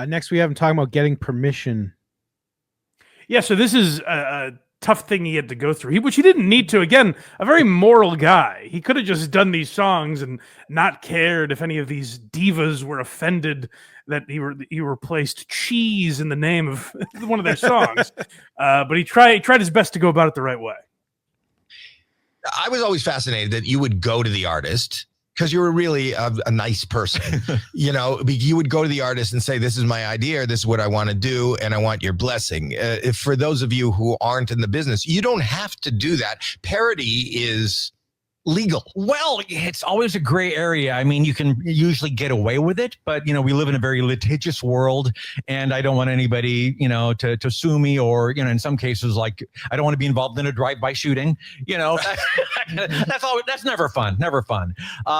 Next, we have him talking about getting permission. Yeah, so this is a tough thing he had to go through, which he didn't need to. Again, a very moral guy. He could have just done these songs and not cared if any of these divas were offended that he replaced cheese in the name of one of their songs. But he tried his best to go about it the right way. I was always fascinated that you would go to the artist because you were really a nice person. You would go to the artist and say, this is my idea, or this is what I want to do, and I want your blessing. For those of you who aren't in the business, you don't have to do that. Parody is legal. Well, it's always a gray area. I mean, you can usually get away with it, but we live in a very litigious world, and I don't want anybody, to sue me, or in some cases, like I don't want to be involved in a drive-by shooting. That's never fun.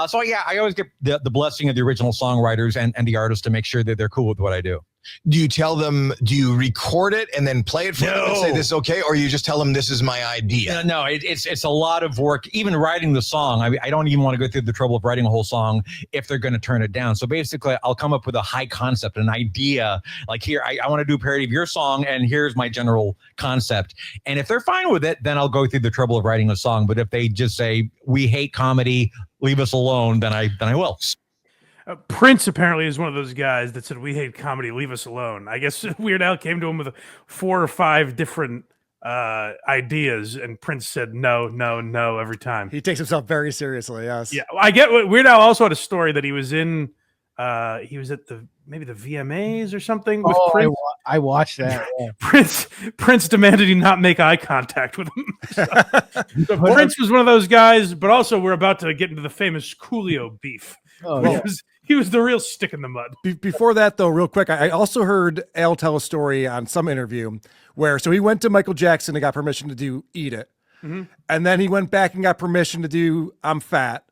So yeah, I always get the blessing of the original songwriters and the artists to make sure that they're cool with what I do. Do you tell them, do you record it and then play it for them and say this is okay? Or you just tell them this is my idea? No, it's a lot of work. Even writing the song, I don't even want to go through the trouble of writing a whole song if they're going to turn it down. So basically, I'll come up with a high concept, an idea. Like here, I want to do a parody of your song, and here's my general concept. And if they're fine with it, then I'll go through the trouble of writing a song. But if they just say, we hate comedy, leave us alone, then I will. Prince apparently is one of those guys that said, we hate comedy, leave us alone. I guess Weird Al came to him with 4 or 5 different ideas, and Prince said no every time. He takes himself very seriously, yes. Yeah, I get what Weird Al also had a story that he was in, he was at maybe the VMAs or something with Prince. I watched that. Yeah. Prince demanded he not make eye contact with him. So Prince was one of those guys, but also we're about to get into the famous Coolio beef. He was the real stick in the mud. Before that, though, real quick, I also heard Al tell a story on some interview where, so he went to Michael Jackson and got permission to do Eat It. Mm-hmm. And then he went back and got permission to do I'm Fat.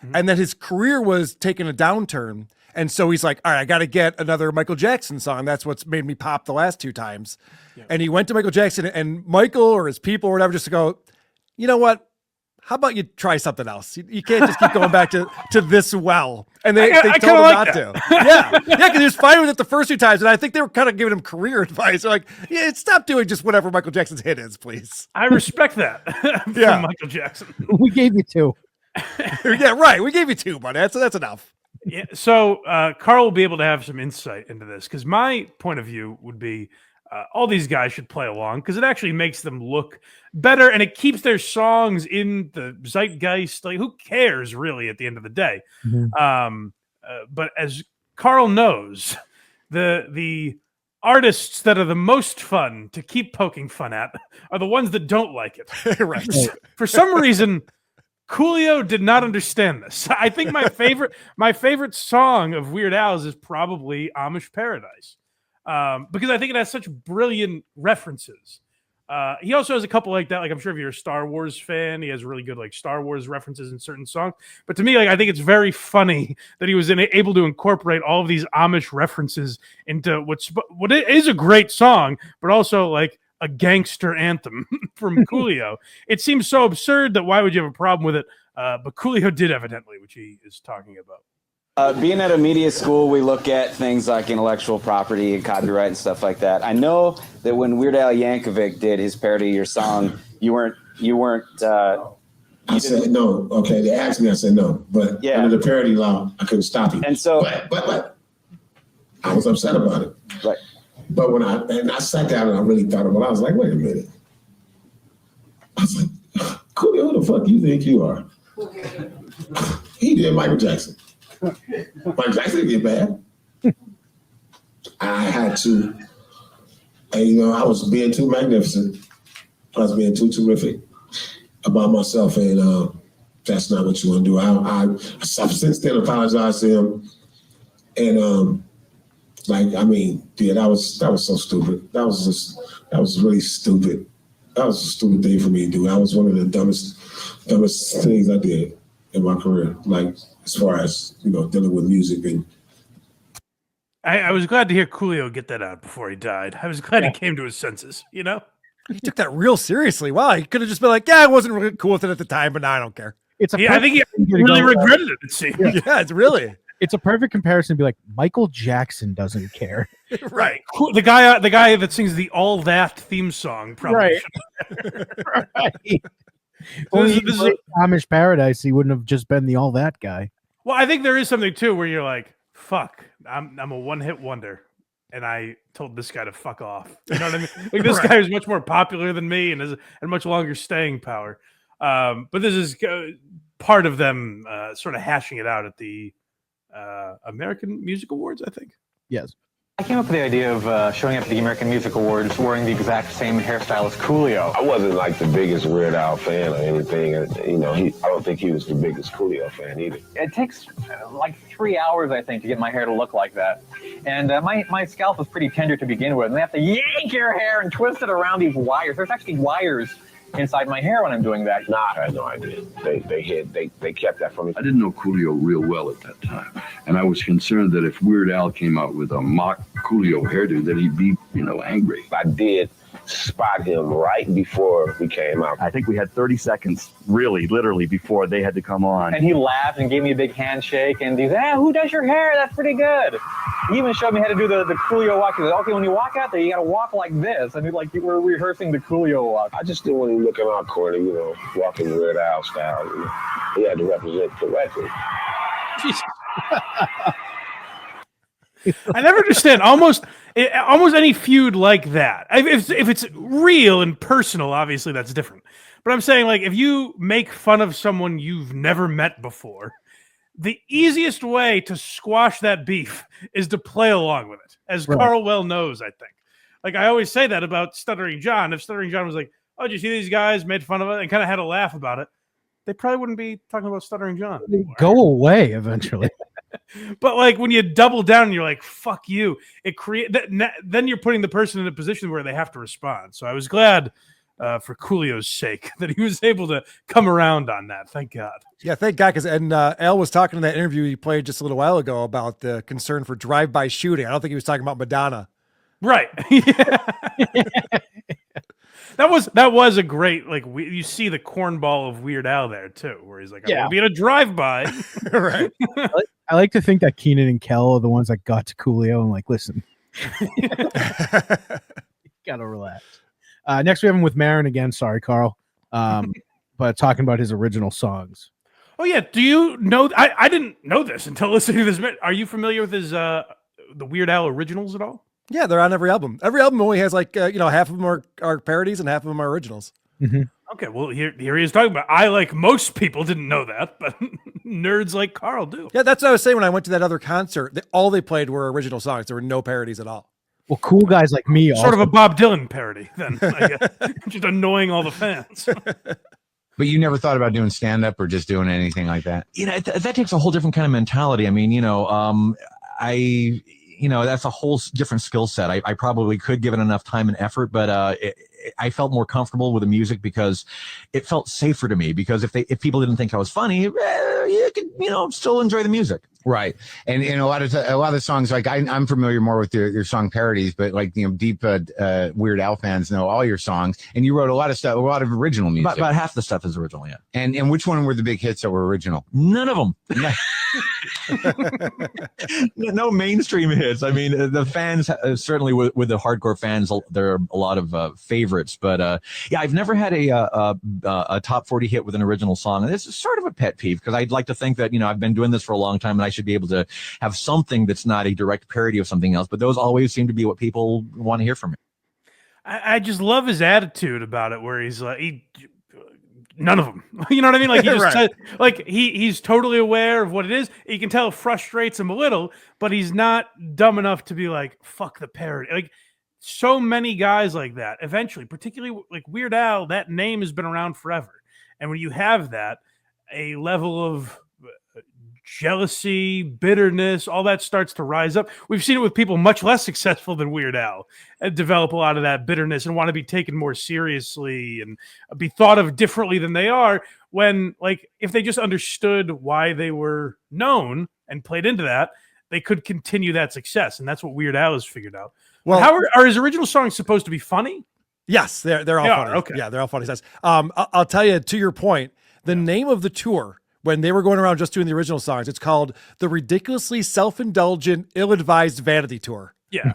Mm-hmm. And then his career was taking a downturn. And so he's like, all right, I got to get another Michael Jackson song. That's what's made me pop the last 2 times. Yeah. And he went to Michael Jackson, and Michael or his people or whatever just to go, you know what? How about you try something else? You can't just keep going back to this well. And they told him not to. Yeah, because he was fine with it the first 2 times. And I think they were kind of giving him career advice. They're like, yeah, stop doing just whatever Michael Jackson's hit is, please. I respect that from Michael Jackson. We gave you 2. Yeah, right. We gave you 2, buddy. That's enough. Yeah. So Carl will be able to have some insight into this, because my point of view would be all these guys should play along, because it actually makes them look better, and it keeps their songs in the zeitgeist. Like, who cares really at the end of the day? Mm-hmm. But as Carl knows, the artists that are the most fun to keep poking fun at are the ones that don't like it. Right. For some reason, Coolio did not understand this. I think my favorite song of Weird Al's is probably Amish Paradise. Because I think it has such brilliant references. He also has a couple like that. Like, I'm sure if you're a Star Wars fan, he has really good like Star Wars references in certain songs. But to me, like, I think it's very funny that he was able to incorporate all of these Amish references into what is a great song, but also like a gangster anthem from Coolio. It seems so absurd that why would you have a problem with it? But Coolio did evidently, which he is talking about. Being at a media school, we look at things like intellectual property and copyright and stuff like that. I know that when Weird Al Yankovic did his parody of your song, you weren't. I said no. Okay, they asked me. I said no. But under the parody law, I couldn't stop you. And so, but I was upset about it. Right. But when I sat down and I really thought about it, I was like, wait a minute. I was like, Coolio, who the fuck you think you are? He did Michael Jackson. Michael Jackson didn't get bad. I had to, and I was being too magnificent. I was being too terrific about myself, and that's not what you want to do. I since then apologized to him, and that was so stupid. That was really stupid. That was a stupid thing for me to do. That was one of the dumbest things I did in my career. Like, as far as dealing with music. And I was glad to hear Coolio get that out before he died. I was glad he came to his senses, you know? He took that real seriously. Wow, he could have just been like, yeah, I wasn't really cool with it at the time, but now I don't care. I think he really regretted it, it seems. Yeah, it's really. It's a perfect comparison to be like, Michael Jackson doesn't care. Right. The guy that sings the All That theme song probably. Right. Well, This is Amish Paradise, he wouldn't have just been the all that guy. Well, I think there is something too where you're like, fuck, I'm a one-hit wonder, and I told this guy to fuck off. You know what I mean? Like this guy is much more popular than me and has much longer staying power. But this is part of them sort of hashing it out at the American Music Awards, I think. Yes. I came up with the idea of showing up at the American Music Awards wearing the exact same hairstyle as Coolio. I wasn't like the biggest Weird Al fan or anything. You know, I don't think he was the biggest Coolio fan either. It takes like 3 hours, I think, to get my hair to look like that. And my scalp is pretty tender to begin with. And they have to yank your hair and twist it around these wires. There's actually wires inside my hair when I'm doing that. Nah, I had no idea. They kept that from me. I didn't know Coolio real well at that time. And I was concerned that if Weird Al came out with a mock Coolio hairdo, that he'd be, angry. I did spot him right before we came out. I think we had 30 seconds, really, literally, before they had to come on. And he laughed and gave me a big handshake, and he said, who does your hair? That's pretty good. He even showed me how to do the Coolio walk. He said, okay, when you walk out there, you got to walk like this. I mean, like you were rehearsing the Coolio walk. I just didn't want him looking out corny, walking Weird Al style. He had to represent correctly. I never understand almost any feud like that. If it's real and personal, obviously that's different. But I'm saying, like, if you make fun of someone you've never met before, the easiest way to squash that beef is to play along with it, as Carl well knows, I think. Like, I always say that about Stuttering John. If Stuttering John was like, oh, did you see these guys made fun of it and kind of had a laugh about it, they probably wouldn't be talking about Stuttering John anymore. Go away eventually. But like when you double down and you're like, fuck you, then you're putting the person in a position where they have to respond. So I was glad for Coolio's sake that he was able to come around on that. Thank God. Yeah, thank God. And Al was talking in that interview he played just a little while ago about the concern for drive-by shooting. I don't think he was talking about Madonna. Right. That was a great, like, you see the cornball of Weird Al there too, where he's like, I'm gonna be in a drive-by. Right. I like to think that Keenan and Kel are the ones that got to Coolio and like, listen, gotta relax. Next we have him with Marin again. Sorry, Carl. But talking about his original songs. Oh yeah. Do you know? I didn't know this until listening to this. Are you familiar with his the Weird Al originals at all? Yeah, they're on every album. Every album only has like half of them are parodies and half of them are originals. Mm-hmm. Okay, well here he is talking about. I, like most people, didn't know that, but nerds like Carl do. Yeah, that's what I was saying when I went to that other concert. All they played were original songs. There were no parodies at all. Well, cool guys like me, sort of a Bob Dylan parody, then, I guess. Just annoying all the fans. But you never thought about doing stand-up or just doing anything like that? That takes a whole different kind of mentality. I mean, that's a whole different skill set. I probably could give it enough time and effort, but I felt more comfortable with the music because it felt safer to me. Because if people didn't think I was funny, you could still enjoy the music. Right. And a lot of the songs, like I'm familiar more with your song parodies, but like, deep Weird Al fans know all your songs, and you wrote a lot of stuff, a lot of original music. About half the stuff is original, yeah. And which one were the big hits that were original? None of them. No mainstream hits. I mean, the fans certainly with the hardcore fans, there are a lot of favorites, but yeah, I've never had a top 40 hit with an original song, and this is sort of a pet peeve because I'd like to think that I've been doing this for a long time and I should be able to have something that's not a direct parody of something else, but those always seem to be what people want to hear from me. I just love his attitude about it, where he's like, none of them. You know what I mean? Like he just Right. said, like he's totally aware of what it is. You can tell it frustrates him a little, but he's not dumb enough to be like, fuck the parody. Like so many guys like that, eventually, particularly like Weird Al, that name has been around forever. And when you have that, a level of jealousy, bitterness, all that starts to rise up. We've seen it with people much less successful than Weird Al and develop a lot of that bitterness and want to be taken more seriously and be thought of differently than they are, when, like, if they just understood why they were known and played into that, they could continue that success, and that's what Weird Al has figured out. Well, how are his original songs supposed to be funny? Yes, they're all funny. Okay. Yeah, they're all funny. I'll tell you, to your point, the name of the tour when they were going around just doing the original songs, it's called the Ridiculously Self-Indulgent, Ill-Advised Vanity Tour. Yeah.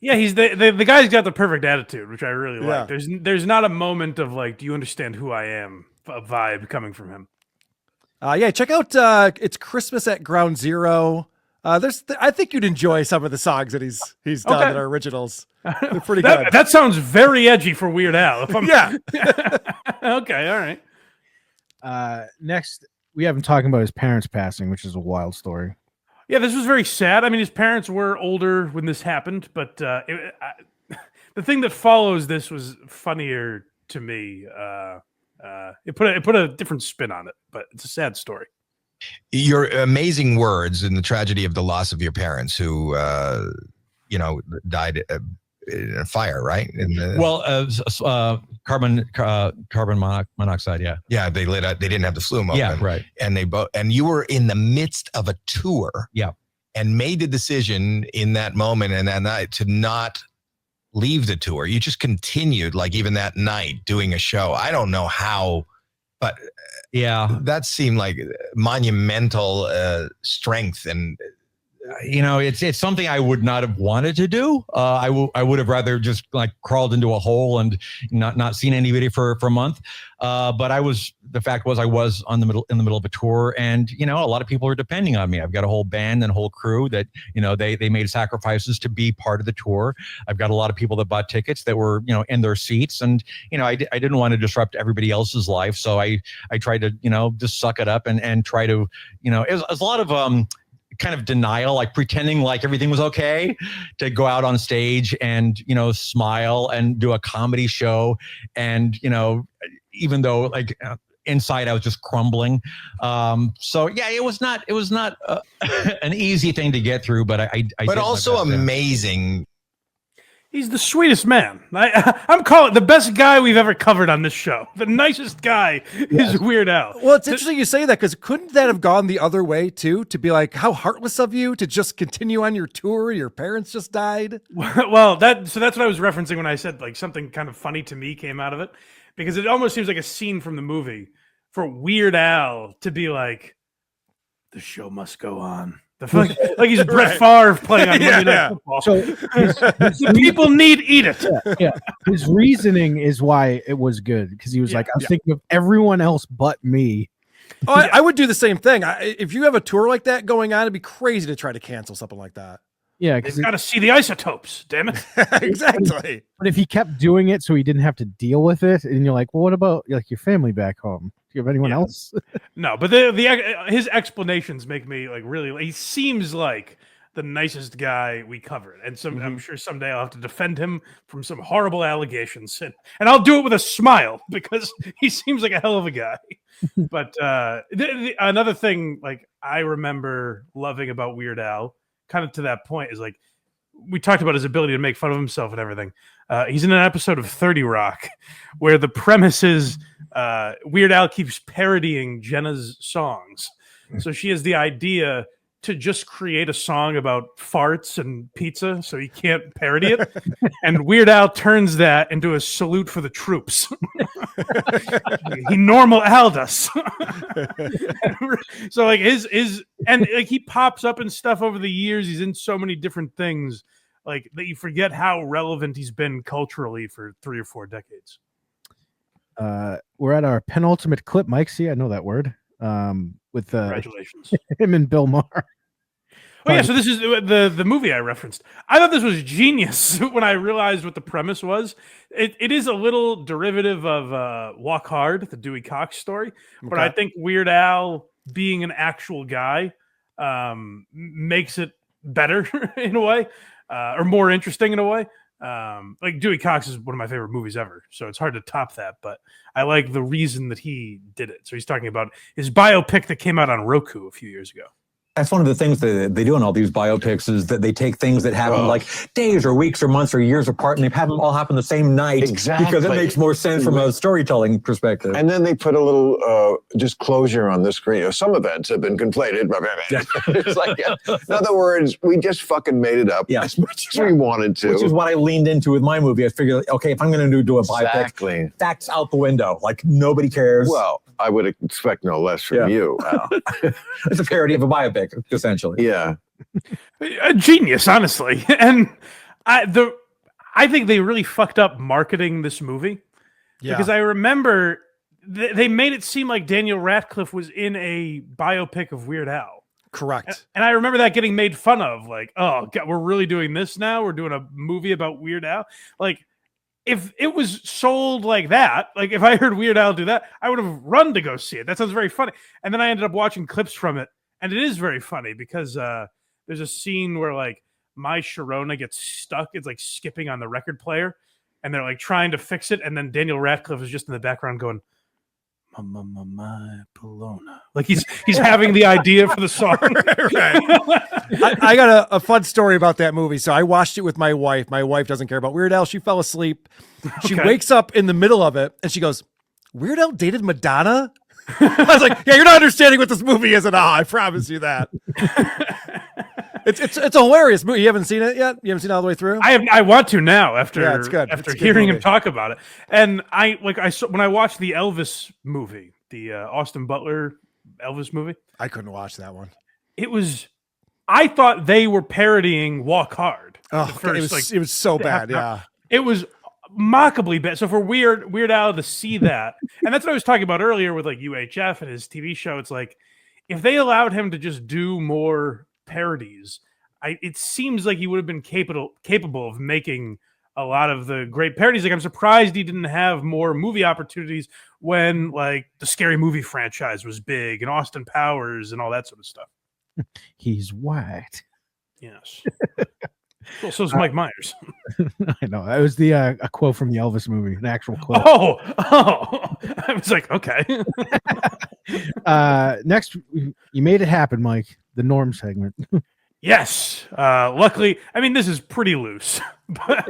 Yeah, he's the guy's got the perfect attitude, which I really like. There's not a moment of like, do you understand who I am? A vibe coming from him. Yeah, check out It's Christmas at Ground Zero. I think you'd enjoy some of the songs that he's done that are originals. They're pretty good. That sounds very edgy for Weird Al. Yeah. Okay, all right. Next, we haven't talked about his parents passing, which is a wild story. Yeah, this was very sad. I mean, his parents were older when this happened, but the thing that follows this was funnier to me. It put a different spin on it, but it's a sad story. Your amazing words in the tragedy of the loss of your parents who, died in a fire, right? Carbon monoxide. Yeah. Yeah. They lit up. They didn't have the flume open. Yeah. Right. And and you were in the midst of a tour. Yeah. And made the decision in that moment and that night to not leave the tour. You just continued, like even that night, doing a show. I don't know how, but yeah, that seemed like monumental strength. And it's something I would not have wanted to do. I would have rather just like crawled into a hole and not seen anybody for a month. But the fact was I was in the middle of a tour, and a lot of people are depending on me. I've got a whole band and a whole crew that they made sacrifices to be part of the tour. I've got a lot of people that bought tickets that were in their seats, and I didn't want to disrupt everybody else's life, so I tried to just suck it up and try to it was a lot of kind of denial, like pretending like everything was okay, to go out on stage and smile and do a comedy show, and even though like inside I was just crumbling. So yeah, it was not an easy thing to get through, but I but also amazing. He's the sweetest man. I'm calling the best guy we've ever covered on this show. The nicest guy is Weird Al. Well, it's interesting you say that, because couldn't that have gone the other way too? To be like, how heartless of you to just continue on your tour. Your parents just died. Well, that's what I was referencing when I said like something kind of funny to me came out of it, because it almost seems like a scene from the movie for Weird Al to be like, the show must go on. Like he's Brett Favre playing on Monday Night Football. So the people need eat it. Yeah. His reasoning is why it was good, because he was like, I was thinking of everyone else but me. Oh, I would do the same thing. If you have a tour like that going on, it'd be crazy to try to cancel something like that. Yeah, because got to see the isotopes. Damn it! Exactly. But if he kept doing it, so he didn't have to deal with it, and you're like, well, what about like your family back home? Do you have anyone else? No, but his explanations make me like really. He seems like the nicest guy we covered, and I'm sure someday I'll have to defend him from some horrible allegations, and I'll do it with a smile because he seems like a hell of a guy. But another thing, like I remember loving about Weird Al, kind of to that point, is like we talked about his ability to make fun of himself and everything. He's in an episode of 30 Rock where the premise is Weird Al keeps parodying Jenna's songs. So she has the idea to just create a song about farts and pizza so he can't parody it. And Weird Al turns that into a salute for the troops. He normal Al'd us. So like and like he pops up and stuff over the years. He's in so many different things like that you forget how relevant he's been culturally for 3 or 4 decades. We're at our penultimate clip, Mike. See, I know that word. With Congratulations. Him and Bill Maher. Oh yeah, so this is the movie I referenced. I thought this was genius when I realized what the premise was. It is a little derivative of Walk Hard, the Dewey Cox story, but I think Weird Al being an actual guy makes it better in a way, or more interesting in a way. Like Dewey Cox is one of my favorite movies ever, so it's hard to top that, but I like the reason that he did it. So he's talking about his biopic that came out on Roku a few years ago. That's one of the things that they do in all these biopics is that they take things that happen like days or weeks or months or years apart, and they have them all happen the same night because it makes more sense from a storytelling perspective. And then they put a little just closure on the screen. Some events have been conflated. It's like, in other words, we just fucking made it up as much as we wanted to. Which is what I leaned into with my movie. I figured, okay, if I'm going to do a biopic, facts out the window. Like, nobody cares. Well, I would expect no less from you. It's a parody of a biopic, essentially. Yeah. A genius, honestly. And I think they really fucked up marketing this movie. Because I remember they made it seem like Daniel Radcliffe was in a biopic of Weird Al. Correct. And I remember that getting made fun of. Like, oh, God, we're really doing this now? We're doing a movie about Weird Al? Like, if it was sold like that, like if I heard Weird Al do that, I would have run to go see it. That sounds very funny. And then I ended up watching clips from it, and it is very funny because there's a scene where like My Sharona gets stuck. It's like skipping on the record player, and they're like trying to fix it, and then Daniel Radcliffe is just in the background going, my Bologna. Like he's having the idea for the song. I got a fun story about that movie. So I watched it with my wife. My wife doesn't care about Weird Al. She fell asleep. She wakes up in the middle of it and she goes, Weird Al dated Madonna? I was like, yeah, you're not understanding what this movie is at all. I promise you that. It's a hilarious movie. You haven't seen it yet? You haven't seen it all the way through? I want to now after it's good. After It's a good hearing movie. him talk about it. And I saw when I watched the Elvis movie, the Austin Butler Elvis movie. I couldn't watch that one. I thought they were parodying Walk Hard. Oh, it was so bad. Yeah. It was mockably bad. So for Weird Al to see that, and that's what I was talking about earlier with like UHF and his TV show. It's like if they allowed him to just do more parodies, it seems like he would have been capable of making a lot of the great parodies. Like I'm surprised he didn't have more movie opportunities when like the Scary Movie franchise was big and Austin Powers and all that sort of stuff. He's white. Yes. Well, so's Mike Myers. I know. That was the a quote from the Elvis movie, an actual quote. Oh, I was like, okay. Next, you made it happen, Mike. The Norm segment. Yes. Luckily, I mean, this is pretty loose. But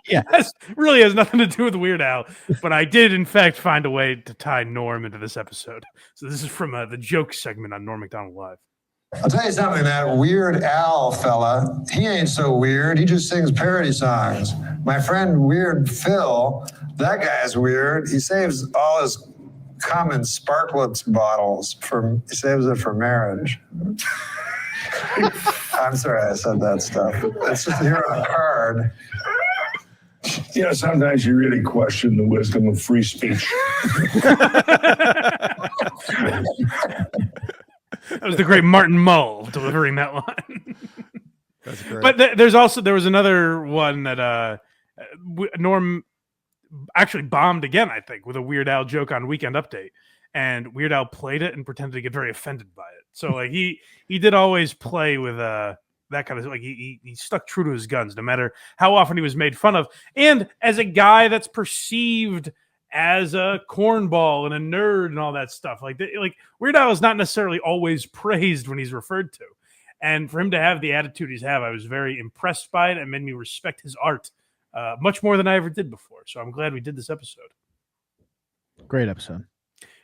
this really has nothing to do with Weird Al. But I did, in fact, find a way to tie Norm into this episode. So this is from the joke segment on Norm Macdonald Live. I'll tell you something, that Weird Al fella, he ain't so weird. He just sings parody songs. My friend Weird Phil, that guy's weird. He saves all his common sparklets bottles he saves it for marriage. I'm sorry I said that stuff. It's just here on a card. You know, sometimes you really question the wisdom of free speech. That was the great Martin Mull delivering that line. That's great. But there was another one that Norm actually bombed again, I think, with a Weird Al joke on Weekend Update. And Weird Al played it and pretended to get very offended by it. So like he did always play with that kind of like he stuck true to his guns no matter how often he was made fun of. And as a guy that's perceived as a cornball and a nerd and all that stuff, like Weird Al is not necessarily always praised when he's referred to. And for him to have the attitude he's have, I was very impressed by it and made me respect his art much more than I ever did before. So I'm glad we did this episode. Great episode.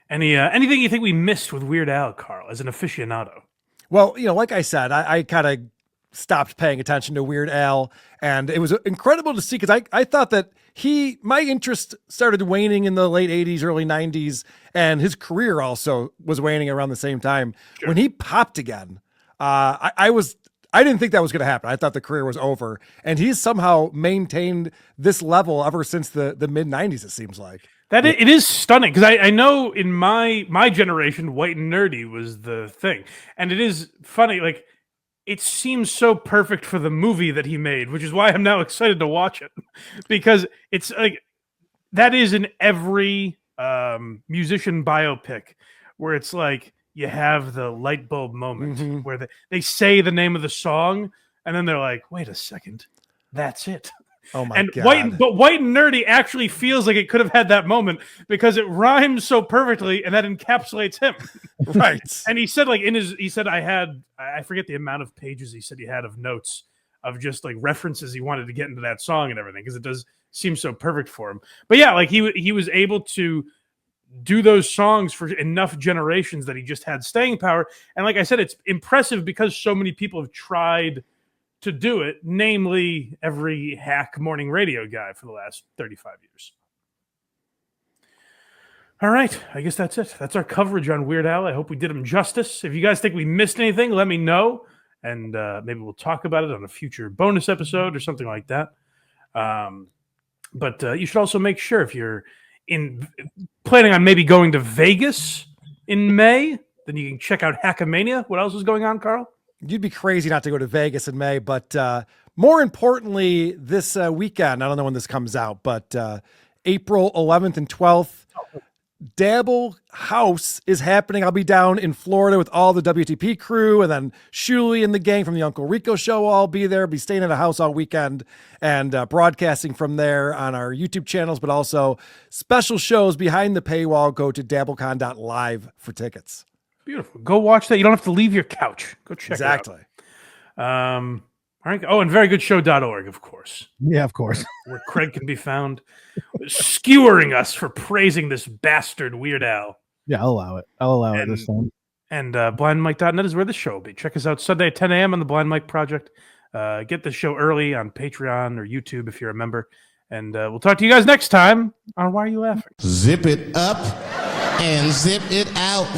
Anything you think we missed with Weird Al, Carl, as an aficionado? Well, like I said, I kind of stopped paying attention to Weird Al, and it was incredible to see because I thought that my interest started waning in the late 80s, early 90s, and his career also was waning around the same time. Sure. When he popped again, I didn't think that was going to happen. I thought the career was over, and he's somehow maintained this level ever since the mid 90s. It seems like it is stunning because I know in my generation, white and nerdy was the thing, and it is funny. Like it seems so perfect for the movie that he made, which is why I'm now excited to watch it because it's like that is in every musician biopic where it's like you have the light bulb moment where they say the name of the song and then they're like, wait a second, that's it. Oh my and God. White and Nerdy actually feels like it could have had that moment because it rhymes so perfectly and that encapsulates him. Right. And he said, like, he said, I forget the amount of pages he said he had of notes of just like references he wanted to get into that song and everything because it does seem so perfect for him. But yeah, like he was able to do those songs for enough generations that he just had staying power. And like I said, it's impressive because so many people have tried to do it, namely every hack morning radio guy for the last 35 years. All right, I guess that's it. That's our coverage on Weird Al. I hope we did him justice. If you guys think we missed anything, let me know, and maybe we'll talk about it on a future bonus episode or something like that. But you should also make sure if you're planning on maybe going to Vegas in May, then you can check out Hackamania. What else is going on, Carl? You'd be crazy not to go to Vegas in May, but more importantly, this weekend, I don't know when this comes out, but April 11th and 12th, Dabble House is happening. I'll be down in Florida with all the WTP crew, and then Shuli and the gang from the Uncle Rico show will all be there, be staying at a house all weekend and broadcasting from there on our YouTube channels, but also special shows behind the paywall. Go to dabblecon.live for tickets. Beautiful. Go watch that. You don't have to leave your couch. Go check exactly. it out. All right. Oh, and verygoodshow.org, of course. Yeah, of course. Where Craig can be found skewering us for praising this bastard Weird Al. Yeah, I'll allow it. I'll allow it this time. And blindmike.net is where the show will be. Check us out Sunday at 10 a.m. on the Blind Mike Project. Get the show early on Patreon or YouTube if you're a member. And we'll talk to you guys next time on Why Are You Laughing? Zip it up and zip it out.